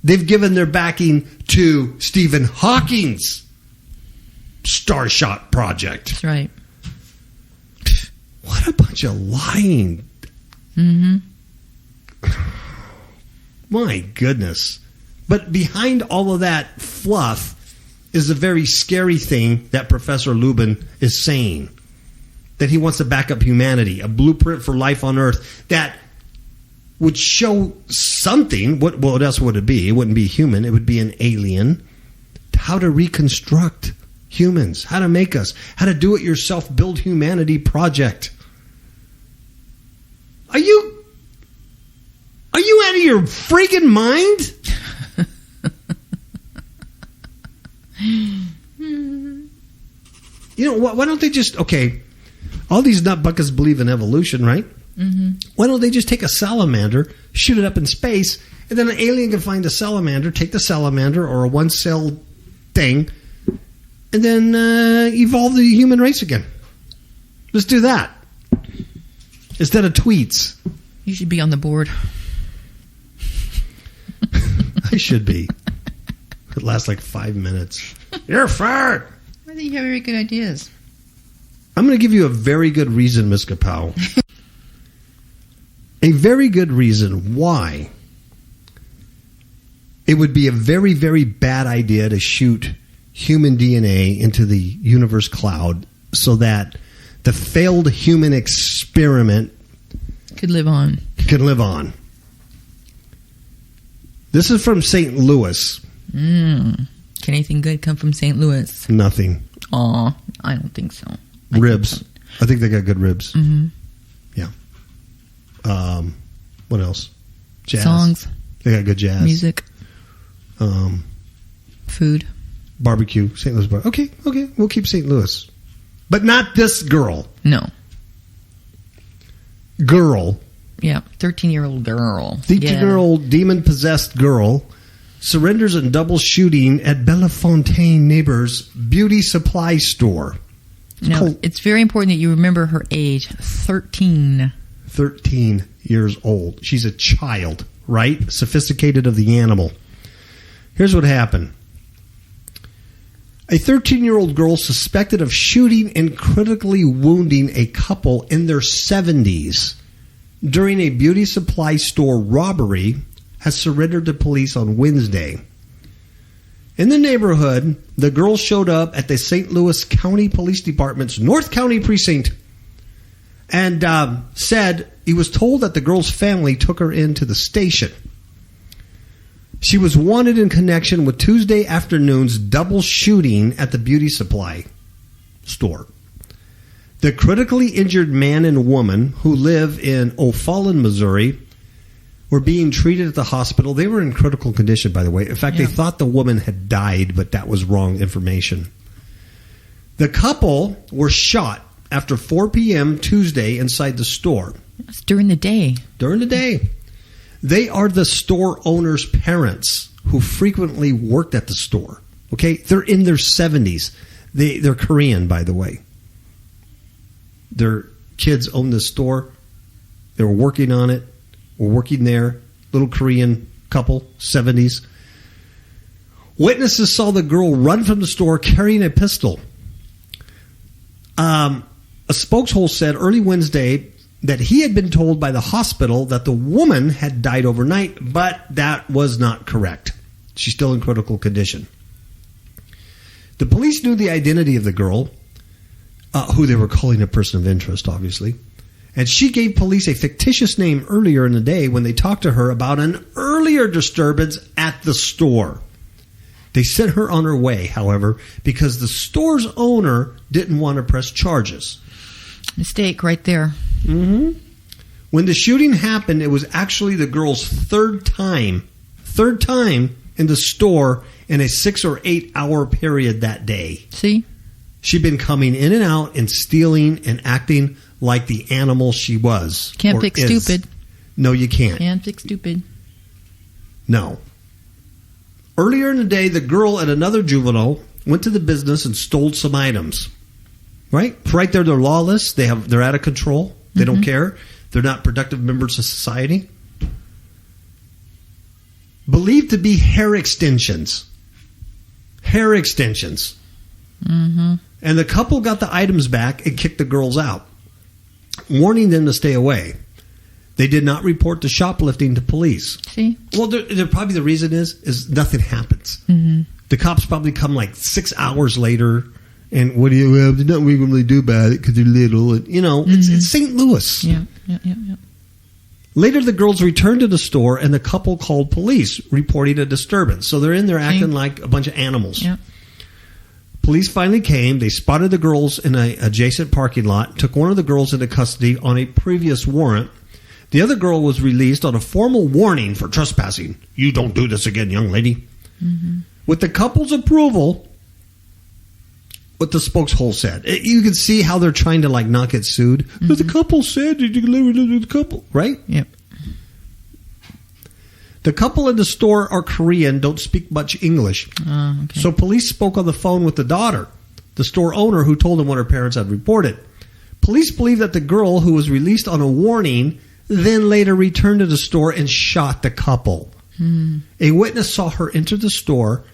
Speaker 1: They've given their backing to Stephen Hawking's Starshot project.
Speaker 2: That's right.
Speaker 1: What a bunch of lying.
Speaker 2: Mm-hmm.
Speaker 1: My goodness. But behind all of that fluff is a very scary thing that Professor Lubin is saying. That he wants to back up humanity, a blueprint for life on Earth that would show something. What else would it be? It wouldn't be human. It would be an alien. How to reconstruct humans. How to make us. How to do it yourself, build humanity project. Are you out of your freaking mind? You know, why don't they just, okay, all these nutbuckets believe in evolution, right?
Speaker 2: Mm-hmm.
Speaker 1: Why don't they just take a salamander, shoot it up in space, and then an alien can find a salamander, take the salamander or a one-cell thing, and then evolve the human race again? Let's do that. Instead of tweets.
Speaker 2: You should be on the board.
Speaker 1: I should be. It lasts like 5 minutes. You're fired.
Speaker 2: I think you have very good ideas.
Speaker 1: I'm going to give you a very good reason, Ms. KAPOW. A very good reason why it would be a very, very bad idea to shoot human DNA into the universe cloud so that the failed human experiment
Speaker 2: could live on.
Speaker 1: Can This is from St. Louis.
Speaker 2: Can anything good come from St. Louis?
Speaker 1: Nothing.
Speaker 2: Aw, I don't think so.
Speaker 1: Ribs. I think they got good ribs.
Speaker 2: Mm-hmm.
Speaker 1: Yeah. What else? Jazz.
Speaker 2: Songs.
Speaker 1: They got good jazz.
Speaker 2: Music. Food.
Speaker 1: Barbecue. St. Louis bar. Okay. We'll keep St. Louis. But not this girl.
Speaker 2: No.
Speaker 1: Girl.
Speaker 2: Yeah, 13-year-old girl.
Speaker 1: 13-year-old demon-possessed girl surrenders in double shooting at Bellefontaine neighbor's beauty supply store.
Speaker 2: It's very important that you remember her age, 13.
Speaker 1: 13 years old. She's a child, right? Sophisticated of the animal. Here's what happened. A 13-year-old girl suspected of shooting and critically wounding a couple in their 70s during a beauty supply store robbery has surrendered to police on Wednesday. In the neighborhood, the girl showed up at the St. Louis County Police Department's North County Precinct and said he was told that the girl's family took her into the station. She was wanted in connection with Tuesday afternoon's double shooting at the beauty supply store. The critically injured man and woman who live in O'Fallon, Missouri, were being treated at the hospital. They were in critical condition, by the way. In fact, they thought the woman had died, but that was wrong information. The couple were shot after 4 p.m. Tuesday inside the store.
Speaker 2: It's during the day.
Speaker 1: During the day. They are the store owner's parents who frequently worked at the store. Okay? They're in their 70s. They're Korean, by the way. Their kids own the store. They were working on it. Were working there. Little Korean couple, 70s. Witnesses saw the girl run from the store carrying a pistol. A spokeshole said early Wednesday that he had been told by the hospital that the woman had died overnight, but that was not correct. She's still in critical condition. The police knew the identity of the girl, who they were calling a person of interest, obviously. And she gave police a fictitious name earlier in the day when they talked to her about an earlier disturbance at the store. They sent her on her way, however, because the store's owner didn't want to press charges.
Speaker 2: Mistake right there.
Speaker 1: Mm-hmm. When the shooting happened, it was actually the girl's third time in the store in a 6 or 8 hour period that day.
Speaker 2: See?
Speaker 1: She'd been coming in and out and stealing and acting like the animal she was.
Speaker 2: Can't fix stupid.
Speaker 1: No, you can't.
Speaker 2: Can't fix stupid.
Speaker 1: No. Earlier in the day, the girl and another juvenile went to the business and stole some items. Right? Right there, they're lawless. They're out of control. They don't care. They're not productive members of society. Believed to be hair extensions. Hair extensions. Mm-hmm. And the couple got the items back and kicked the girls out, warning them to stay away. They did not report the shoplifting to police.
Speaker 2: See?
Speaker 1: Well, they're probably the reason is nothing happens. Mm-hmm. The cops probably come like 6 hours later, and what do you have? There's nothing we can really do about it because they're little. And, it's St. Louis.
Speaker 2: Yeah.
Speaker 1: Later, the girls returned to the store, and the couple called police, reporting a disturbance. So they're in there acting like a bunch of animals.
Speaker 2: Yeah.
Speaker 1: Police finally came. They spotted the girls in an adjacent parking lot, took one of the girls into custody on a previous warrant. The other girl was released on a formal warning for trespassing. You don't do this again, young lady. Mm-hmm. With the couple's approval, what the spokeshole said. You can see how they're trying to not get sued. Mm-hmm. The couple said you can live with the couple, right?
Speaker 2: Yep.
Speaker 1: The couple in the store are Korean, don't speak much English.
Speaker 2: Okay.
Speaker 1: So police spoke on the phone with the daughter, the store owner, who told them what her parents had reported. Police believe that the girl, who was released on a warning, then later returned to the store and shot the couple. A witness saw her enter the store,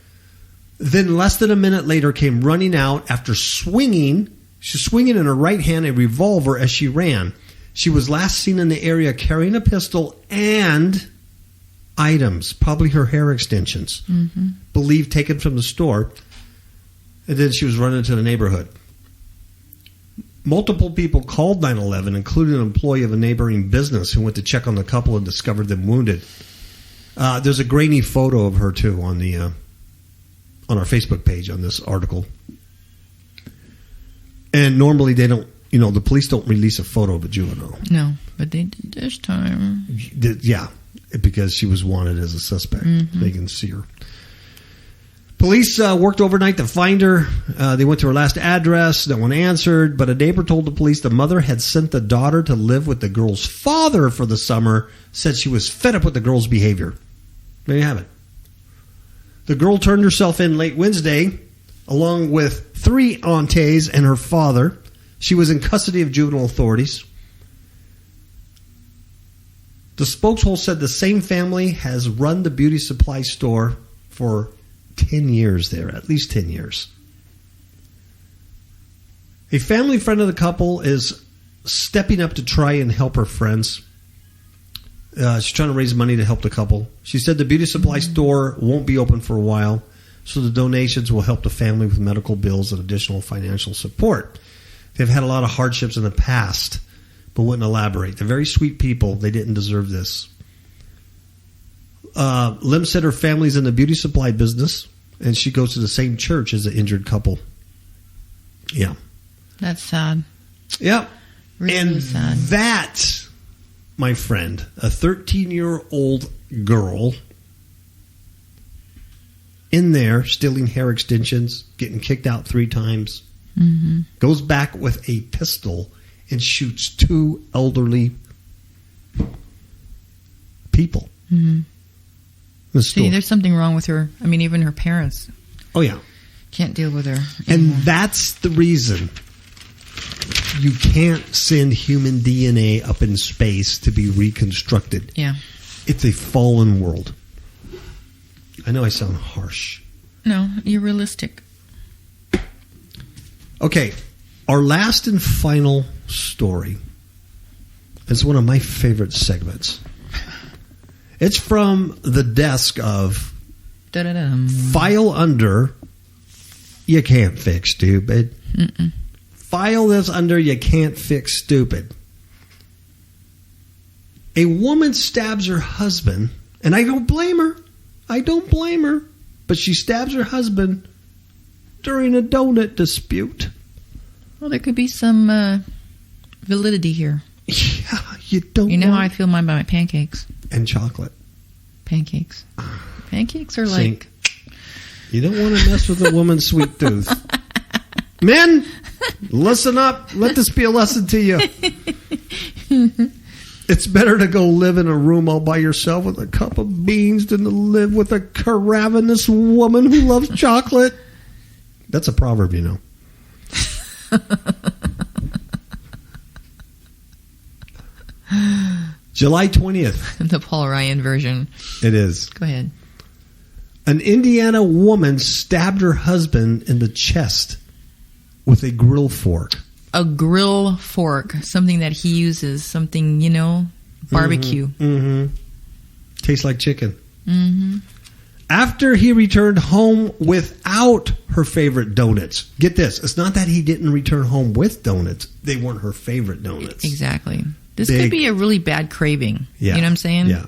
Speaker 1: then less than a minute later came running out after swinging. She's swinging in her right hand a revolver as she ran. She was last seen in the area carrying a pistol and items, probably her hair extensions, believed taken from the store, and then she was running to the neighborhood. Multiple people called 911, including an employee of a neighboring business who went to check on the couple and discovered them wounded. There's a grainy photo of her, too, on our Facebook page on this article. And normally they don't, the police don't release a photo of a juvenile.
Speaker 2: No, but they did this time.
Speaker 1: Yeah. Because she was wanted as a suspect. They can see her. Police worked overnight to find her. They went to her last address. No one answered, but a neighbor told the police the mother had sent the daughter to live with the girl's father for the summer, said she was fed up with the girl's behavior. There you have it. The girl turned herself in late Wednesday, along with 3 aunties and her father. She was in custody of juvenile authorities. The spokeshole said the same family has run the beauty supply store for 10 years there, at least 10 years. A family friend of the couple is stepping up to try and help her friends. She's trying to raise money to help the couple. She said the beauty supply store won't be open for a while, so the donations will help the family with medical bills and additional financial support. They've had a lot of hardships in the past, but wouldn't elaborate. They're very sweet people. They didn't deserve this. Lim said her family's in the beauty supply business, and she goes to the same church as the injured couple. Yeah.
Speaker 2: That's sad.
Speaker 1: Yep.
Speaker 2: Really
Speaker 1: and
Speaker 2: sad.
Speaker 1: That, my friend, a 13-year-old girl in there stealing hair extensions, getting kicked out 3 times, goes back with a pistol and shoots 2 elderly people.
Speaker 2: See, there's something wrong with her. I mean, even her parents.
Speaker 1: Oh, yeah.
Speaker 2: Can't deal with her
Speaker 1: And
Speaker 2: anymore.
Speaker 1: that's the reason you can't send human DNA up in space to be reconstructed.
Speaker 2: Yeah.
Speaker 1: It's a fallen world. I know I sound harsh.
Speaker 2: No, you're realistic.
Speaker 1: Okay, our last and final story is one of my favorite segments. It's from the desk of
Speaker 2: Da-da-dum.
Speaker 1: File Under You Can't Fix Stupid. File this under You Can't Fix Stupid. A woman stabs her husband, and I don't blame her. I don't blame her. But she stabs her husband during a donut dispute.
Speaker 2: Well, there could be some validity here.
Speaker 1: Yeah, you don't.
Speaker 2: You know how I
Speaker 1: want-
Speaker 2: feel about my pancakes.
Speaker 1: And chocolate.
Speaker 2: Pancakes. Pancakes are
Speaker 1: Sink. You don't want to mess with a woman's sweet tooth. Men, listen up. Let this be a lesson to you. It's better to go live in a room all by yourself with a cup of beans than to live with a ravenous woman who loves chocolate. That's a proverb, you know. July 20th.
Speaker 2: the Paul Ryan version.
Speaker 1: It is.
Speaker 2: Go ahead.
Speaker 1: An Indiana woman stabbed her husband in the chest with a grill fork.
Speaker 2: A grill fork, something that he uses, something, you know, barbecue.
Speaker 1: Tastes like chicken. After he returned home without her favorite donuts. Get this. It's not that he didn't return home with donuts. They weren't her favorite donuts.
Speaker 2: Exactly. This
Speaker 1: Big.
Speaker 2: could be a really bad craving.
Speaker 1: Yeah.
Speaker 2: You know what I'm saying?
Speaker 1: Yeah.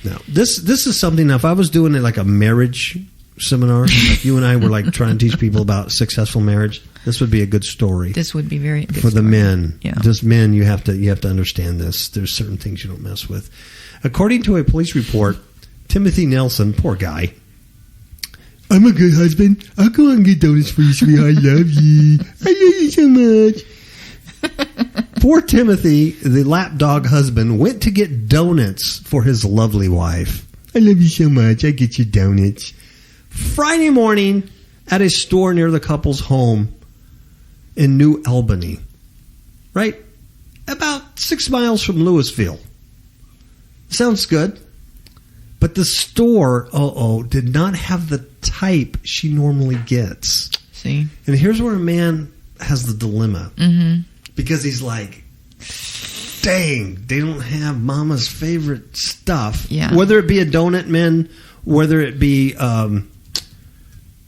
Speaker 1: No. This is something, if I was doing it like a marriage seminar, like you and I were like trying to teach people about successful marriage, this would be a good story.
Speaker 2: This would be very good
Speaker 1: for the
Speaker 2: story.
Speaker 1: men.
Speaker 2: Yeah.
Speaker 1: Just men, you have to understand this. There's certain things you don't mess with. According to a police report, Timothy Nelson, poor guy. I'm a good husband. I'll go and get donuts for you, sweetheart. I love you. I love you so much. Poor Timothy, the lapdog husband, went to get donuts for his lovely wife. I love you so much. I get you donuts. Friday morning at a store near the couple's home in New Albany. Right? About 6 miles from Louisville. Sounds good. But the store, did not have the type she normally gets.
Speaker 2: See?
Speaker 1: And here's where a man has the dilemma. Because he's like, dang, they don't have mama's favorite stuff.
Speaker 2: Yeah.
Speaker 1: Whether it be a donut, men, whether it be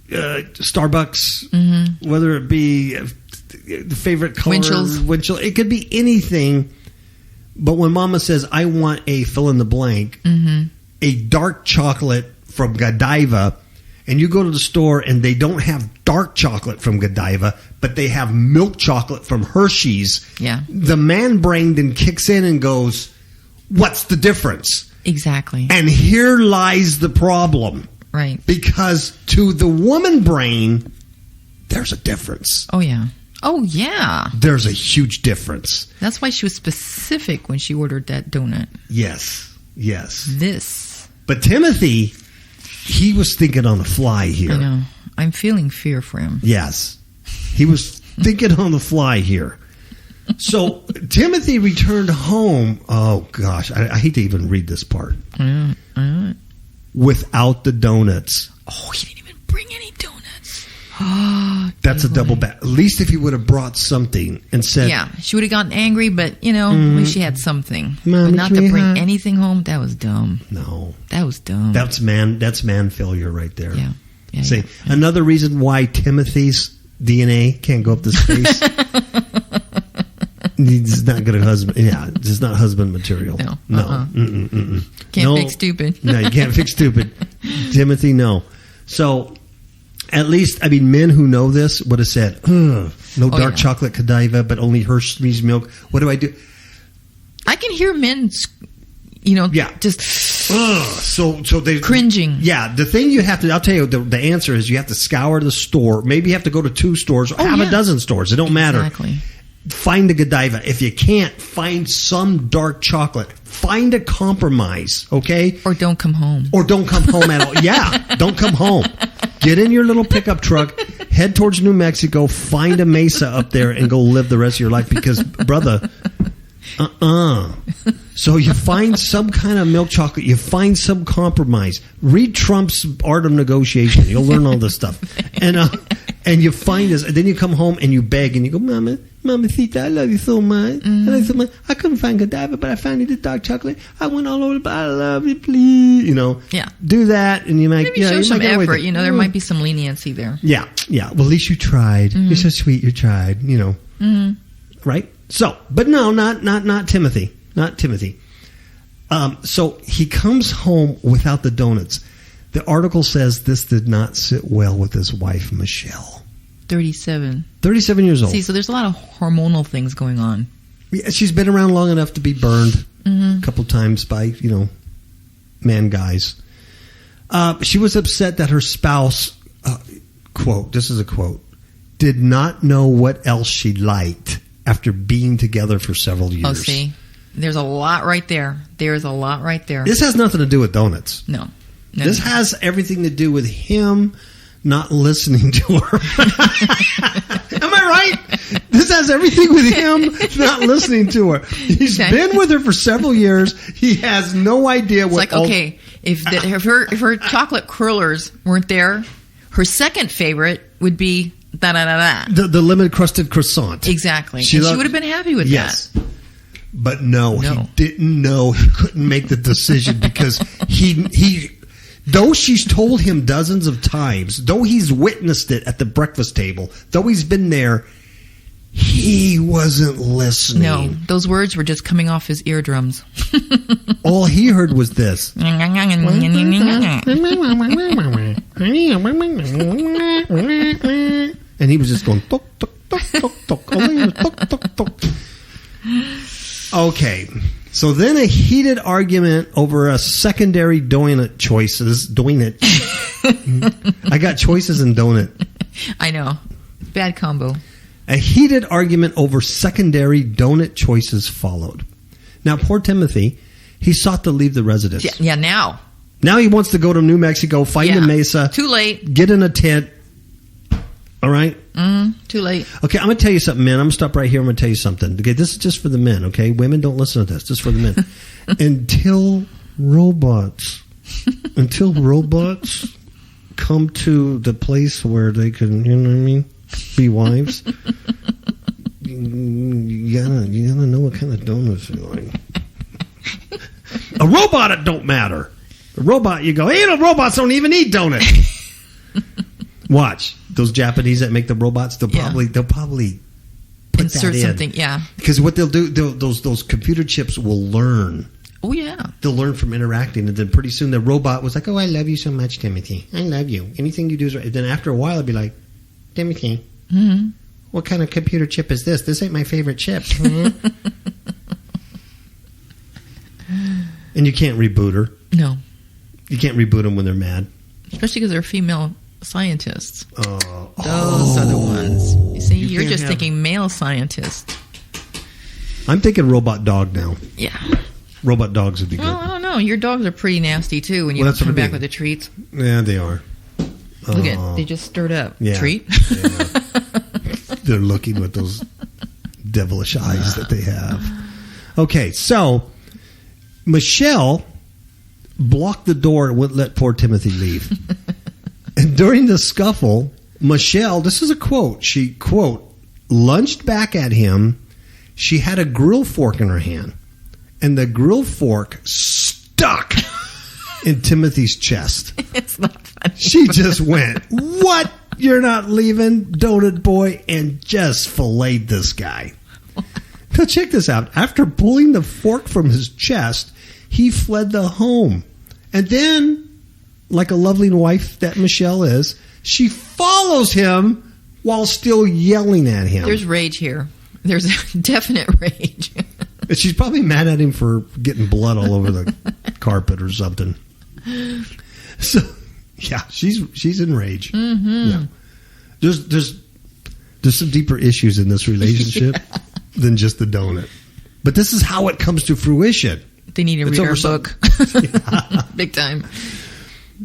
Speaker 1: Starbucks, whether it be the favorite color, Winchell. It could be anything. But when mama says, I want a fill in the blank, a dark chocolate from Godiva, and you go to the store and they don't have dark chocolate from Godiva, but they have milk chocolate from Hershey's,
Speaker 2: Yeah.
Speaker 1: the man brain then kicks in and goes, what's the difference?
Speaker 2: Exactly.
Speaker 1: And here lies the problem.
Speaker 2: Right.
Speaker 1: Because to the woman brain, there's a difference.
Speaker 2: Oh, yeah. Oh, yeah.
Speaker 1: There's a huge difference.
Speaker 2: That's why she was specific when she ordered that donut.
Speaker 1: Yes.
Speaker 2: This.
Speaker 1: But Timothy, he was thinking on the fly here.
Speaker 2: I know. I'm feeling fear for him.
Speaker 1: Yes. He was thinking on the fly here. So Timothy returned home. Oh, gosh. I hate to even read this part. Without the donuts.
Speaker 2: Oh, he didn't even bring any donuts.
Speaker 1: That's a double back. At least if he would have brought something and said...
Speaker 2: Yeah, she would have gotten angry, but, at least she had something.
Speaker 1: Mommy,
Speaker 2: but not to bring anything home, that was dumb.
Speaker 1: No.
Speaker 2: That was dumb.
Speaker 1: That's man failure right there.
Speaker 2: Yeah.
Speaker 1: See, another reason why Timothy's DNA can't go up to space. He's not good at husband. Yeah, it's not husband material. No.
Speaker 2: Can't fix stupid.
Speaker 1: No, you can't fix stupid. Timothy, no. So, at least, men who know this would have said, no dark chocolate Godiva, but only Hershey's milk. What do I do?
Speaker 2: I can hear men, just...
Speaker 1: So they
Speaker 2: cringing.
Speaker 1: Yeah, the thing you have to, I'll tell you, the answer is you have to scour the store. Maybe you have to go to 2 stores or half a dozen stores. It don't matter.
Speaker 2: Exactly.
Speaker 1: Find a Godiva. If you can't, find some dark chocolate. Find a compromise, okay?
Speaker 2: Or don't come home.
Speaker 1: Or don't come home at all. Yeah, don't come home. Get in your little pickup truck, head towards New Mexico, find a mesa up there, and go live the rest of your life because, brother, So you find some kind of milk chocolate. You find some compromise. Read Trump's Art of Negotiation. You'll learn all this stuff. And you find this. And then you come home and you beg and you go, Mamacita, I love you so much.
Speaker 2: Mm-hmm.
Speaker 1: And I said, I couldn't find Godiva, but I found you the dark chocolate. I went all over, but I love you, please.
Speaker 2: Yeah.
Speaker 1: Do that. And you might
Speaker 2: maybe show some effort. There might be some leniency there.
Speaker 1: Yeah. Well, at least you tried. Mm-hmm. You're so sweet. You tried,
Speaker 2: Mm-hmm.
Speaker 1: Right? So, but no, not Timothy. Not Timothy. So he comes home without the donuts. The article says this did not sit well with his wife, Michelle.
Speaker 2: 37
Speaker 1: years old.
Speaker 2: See, so there's a lot of hormonal things going on.
Speaker 1: Yeah, she's been around long enough to be burned a couple times by, man guys. She was upset that her spouse, quote, this is a quote, did not know what else she liked after being together for several years.
Speaker 2: Oh, see? There's a lot right there. There's a lot right there.
Speaker 1: This has nothing to do with donuts.
Speaker 2: No.
Speaker 1: This has everything to do with him not listening to her. Am I right? This has everything with him not listening to her. He's been with her for several years. He has no idea what.
Speaker 2: It's like, okay, if her chocolate curlers weren't there, her second favorite would be
Speaker 1: the lemon crusted croissant.
Speaker 2: Exactly. She would have been happy with that.
Speaker 1: But no, he didn't know. He couldn't make the decision because he though she's told him dozens of times, though he's witnessed it at the breakfast table, though he's been there, he wasn't listening.
Speaker 2: No, those words were just coming off his eardrums.
Speaker 1: All he heard was this. And he was just going, tok, tok, tok, tok, tok, tok, tok, tok. Okay, so then a heated argument over a secondary donut choices. Donut. I got choices and donut.
Speaker 2: I know. Bad combo.
Speaker 1: A heated argument over secondary donut choices followed. Now, poor Timothy, he sought to leave the residence.
Speaker 2: Yeah, now.
Speaker 1: Now he wants to go to New Mexico, find a mesa.
Speaker 2: Too late.
Speaker 1: Get in a tent. All right?
Speaker 2: Too late.
Speaker 1: Okay, I'm going to tell you something, man. I'm going to stop right here. I'm going to tell you something. Okay, this is just for the men, okay? Women, don't listen to this. This is for the men. Until robots come to the place where they can, be wives, you gotta know what kind of donuts you like. A robot, it don't matter. A robot, you go, hey, the robots don't even eat donuts. Watch. Those Japanese that make the robots, they'll probably put
Speaker 2: insert
Speaker 1: that in.
Speaker 2: Something, yeah.
Speaker 1: Because what they'll do, those computer chips will learn.
Speaker 2: Oh, yeah.
Speaker 1: They'll learn from interacting, and then pretty soon the robot was like, oh, I love you so much, Timothy. I love you. Anything you do is right. And then after a while, it'll be like, Timothy, what kind of computer chip is this? This ain't my favorite chip. And you can't reboot her.
Speaker 2: No.
Speaker 1: You can't reboot them when they're mad.
Speaker 2: especially because they're female scientists. Those
Speaker 1: Oh.
Speaker 2: are the ones. You see, you're
Speaker 1: can't
Speaker 2: just
Speaker 1: have-
Speaker 2: thinking male scientists.
Speaker 1: I'm thinking robot dog now.
Speaker 2: Yeah.
Speaker 1: Robot dogs would be good.
Speaker 2: Well, I don't know. Your dogs are pretty nasty too when you
Speaker 1: Well, that's what
Speaker 2: come
Speaker 1: I
Speaker 2: back
Speaker 1: mean.
Speaker 2: with the treats.
Speaker 1: Yeah, they are.
Speaker 2: Look at, they just stirred up.
Speaker 1: Yeah.
Speaker 2: Treat.
Speaker 1: Yeah. They're looking with those devilish eyes that they have. Okay, so Michelle blocked the door and wouldn't let poor Timothy leave. And during the scuffle, Michelle, this is a quote, she, quote, lunged back at him. She had a grill fork in her hand, and the grill fork stuck in Timothy's chest.
Speaker 2: It's not funny.
Speaker 1: She just went, "What? You're not leaving, donut boy," and just filleted this guy. Now check this out. After pulling the fork from his chest, he fled the home. And then, like a lovely wife that Michelle is, she follows him while still yelling at him.
Speaker 2: There's rage here. There's a definite rage.
Speaker 1: And she's probably mad at him for getting blood all over the carpet or something. So, yeah, she's in rage.
Speaker 2: Mm-hmm.
Speaker 1: Yeah. There's some deeper issues in this relationship than just the donut. But this is how it comes to fruition.
Speaker 2: They need to
Speaker 1: It's
Speaker 2: read our
Speaker 1: over
Speaker 2: book. Big time.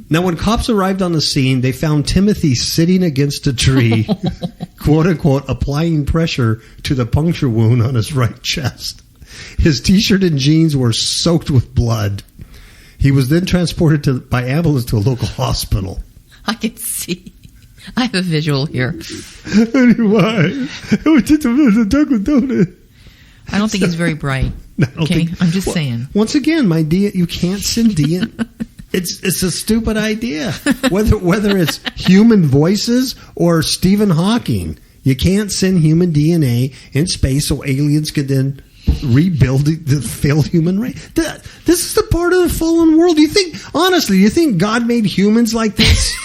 Speaker 1: Now, when cops arrived on the scene, they found Timothy sitting against a tree, quote unquote, applying pressure to the puncture wound on his right chest. His t-shirt and jeans were soaked with blood. He was then transported by ambulance to a local hospital.
Speaker 2: I can see. I have a visual here.
Speaker 1: Anyway, we did the Dunkin' Donut.
Speaker 2: I don't think he's very bright.
Speaker 1: No, I don't
Speaker 2: Okay,
Speaker 1: think-
Speaker 2: I'm just
Speaker 1: Well,
Speaker 2: saying.
Speaker 1: Once again, my dear, you can't send DNA. It's a stupid idea. Whether it's human voices or Stephen Hawking, you can't send human DNA in space so aliens can then rebuild the failed human race. This is the part of the fallen world. You think God made humans like this?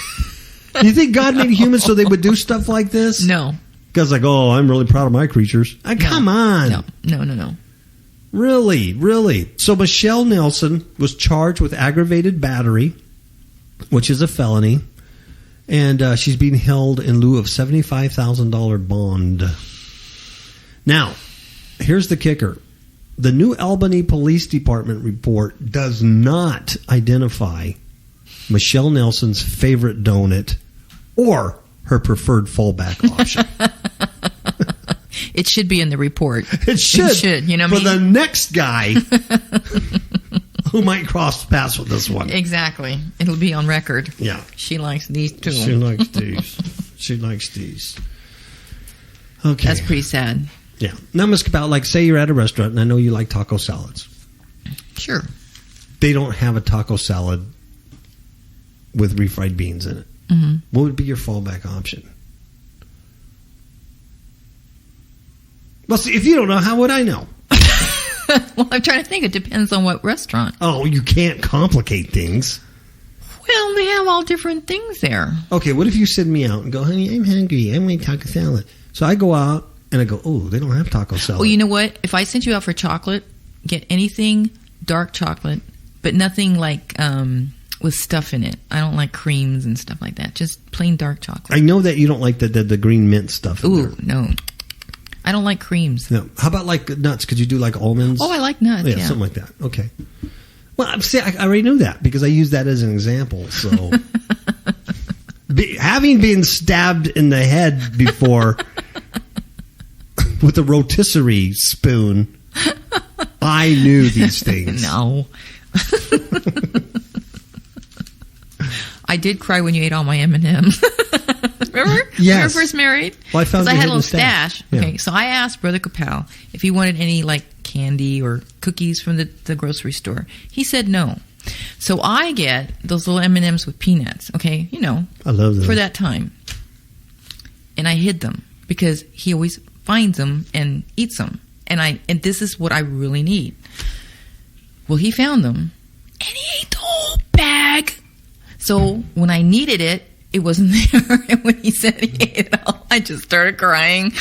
Speaker 1: You think God made humans so they would do stuff like this?
Speaker 2: No.
Speaker 1: God's like, oh, I'm really proud of my creatures. Come on.
Speaker 2: No.
Speaker 1: Really. So Michelle Nelson was charged with aggravated battery, which is a felony, and she's being held in lieu of $75,000 bond. Now, here's the kicker. The New Albany Police Department report does not identify Michelle Nelson's favorite donut or her preferred fallback option.
Speaker 2: It should be in the report.
Speaker 1: It should.
Speaker 2: You know what I
Speaker 1: for
Speaker 2: mean?
Speaker 1: the next guy who might cross paths with this one.
Speaker 2: Exactly. It'll be on record.
Speaker 1: Yeah.
Speaker 2: She likes these too.
Speaker 1: She likes these. Okay.
Speaker 2: That's pretty sad.
Speaker 1: Yeah. Now, Ms. Kapow, like, say you're at a restaurant, and I know you like taco salads.
Speaker 2: Sure.
Speaker 1: They don't have a taco salad with refried beans in it.
Speaker 2: Mm-hmm.
Speaker 1: What would be your fallback option? Well, see, if you don't know, how would I know?
Speaker 2: Well, I'm trying to think. It depends on what restaurant.
Speaker 1: Oh, you can't complicate things.
Speaker 2: Well, they have all different things there.
Speaker 1: Okay, what if you send me out and go, honey, I'm hungry. I want taco salad. So I go out and I go, oh, they don't have taco salad.
Speaker 2: Well, you know what? If I sent you out for chocolate, get anything dark chocolate, but nothing like with stuff in it. I don't like creams and stuff like that. Just plain dark chocolate.
Speaker 1: I know that you don't like the green mint stuff. In
Speaker 2: Ooh,
Speaker 1: there.
Speaker 2: no. I don't like creams.
Speaker 1: No. How about like nuts? Could you do like almonds?
Speaker 2: Oh, I like nuts. Yeah.
Speaker 1: Something like that. Okay. Well, see, I already knew that because I used that as an example. So, having been stabbed in the head before with a rotisserie spoon, I knew these things.
Speaker 2: No. I did cry when you ate all my M&Ms. Remember?
Speaker 1: Yes.
Speaker 2: When we were first married?
Speaker 1: Well, I found
Speaker 2: 'Cause I
Speaker 1: your
Speaker 2: had a
Speaker 1: hidden
Speaker 2: little
Speaker 1: stash.
Speaker 2: stash.
Speaker 1: Yeah.
Speaker 2: Okay, so I asked Brother Kapow if he wanted any like candy or cookies from the grocery store. He said no. So I get those little M&Ms with peanuts. Okay, you know,
Speaker 1: I love those.
Speaker 2: for that time, and I hid them because he always finds them and eats them, and this is what I really need. Well, he found them, and he ate the whole bag. So when I needed it, it wasn't there. And when he said he ate it all, I just started crying.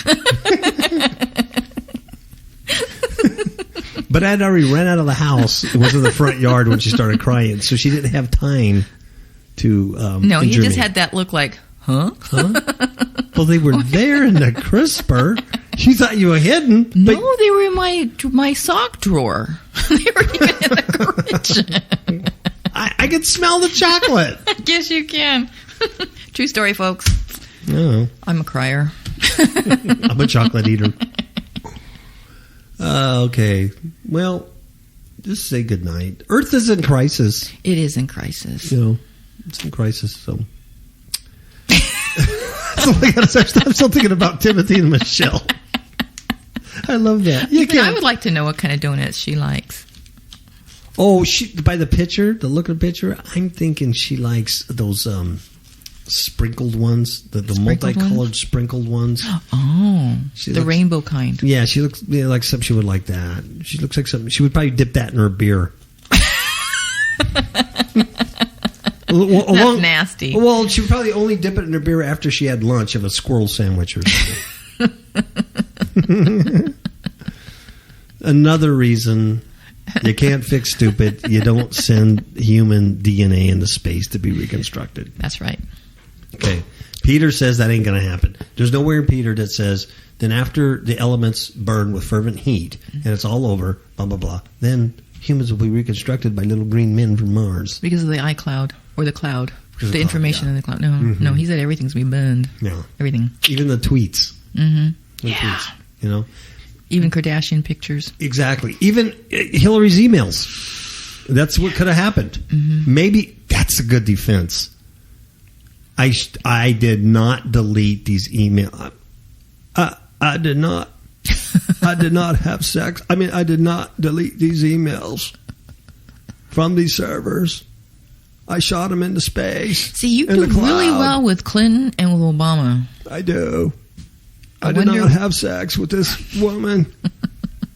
Speaker 1: But I'd already ran out of the house. It was in the front yard when she started crying, so she didn't have time
Speaker 2: No, he just had that look like, huh?
Speaker 1: Well, they were there in the crisper. She thought you were hidden.
Speaker 2: No, they were in my sock drawer. They were even in the fridge.
Speaker 1: I can smell the chocolate.
Speaker 2: I guess you can. True story, folks.
Speaker 1: Oh.
Speaker 2: I'm a crier.
Speaker 1: I'm a chocolate eater. Okay. Well, just say goodnight. Earth is in crisis.
Speaker 2: It is in crisis.
Speaker 1: It's in crisis, so. I'm still thinking about Timothy and Michelle. I love that.
Speaker 2: I would like to know what kind of donuts she likes.
Speaker 1: Oh, by the look of the picture, I'm thinking she likes those sprinkled ones, the multicolored sprinkled ones.
Speaker 2: Oh, the rainbow kind.
Speaker 1: Yeah, she looks like something she would like that. She looks like something she would probably dip that in her beer.
Speaker 2: That's nasty.
Speaker 1: Well, she would probably only dip it in her beer after she had lunch of a squirrel sandwich or something. Another reason you can't fix stupid. You don't send human DNA into space to be reconstructed.
Speaker 2: That's right.
Speaker 1: Okay. Peter says that ain't going to happen. There's nowhere in Peter that says, then after the elements burn with fervent heat and it's all over, blah, blah, blah, then humans will be reconstructed by little green men from Mars.
Speaker 2: Because of the iCloud or the cloud. The information in the cloud. No, he said everyth's going to be burned.
Speaker 1: Yeah.
Speaker 2: Everything.
Speaker 1: Even the tweets.
Speaker 2: Mm-hmm.
Speaker 1: Yeah. Tweets,
Speaker 2: Even Kardashian pictures.
Speaker 1: Exactly. Even Hillary's emails. That's what could have happened. Mm-hmm. Maybe that's a good defense. I did not delete these emails. I did not. I did not have sex. I mean, I did not delete these emails from these servers. I shot them into space.
Speaker 2: See, you do really well with Clinton and with Obama.
Speaker 1: I do. I did not have sex with this woman,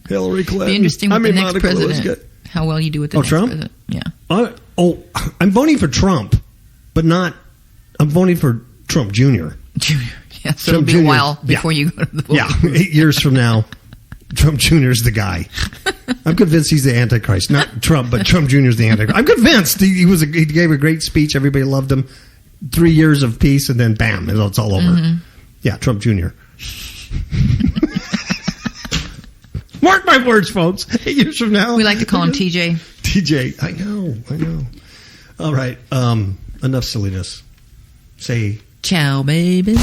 Speaker 1: Hillary Clinton.
Speaker 2: Be interesting with the next president. How well you do with the next
Speaker 1: Trump?
Speaker 2: president. Yeah.
Speaker 1: I'm voting for Trump, but not. I'm voting for Trump Jr.
Speaker 2: Yeah, so it'll be a while before you go to the vote.
Speaker 1: Yeah, 8 years from now, Trump Jr. is the guy. I'm convinced he's the Antichrist. Not Trump, but Trump Jr. is the Antichrist. I'm convinced. He gave a great speech. Everybody loved him. 3 years of peace, and then bam, it's all over. Mm-hmm. Yeah, Trump Jr. Mark my words, folks. 8 years from now.
Speaker 2: We like to call him TJ.
Speaker 1: TJ. I know. All right. Enough silliness. Say
Speaker 2: ciao, baby.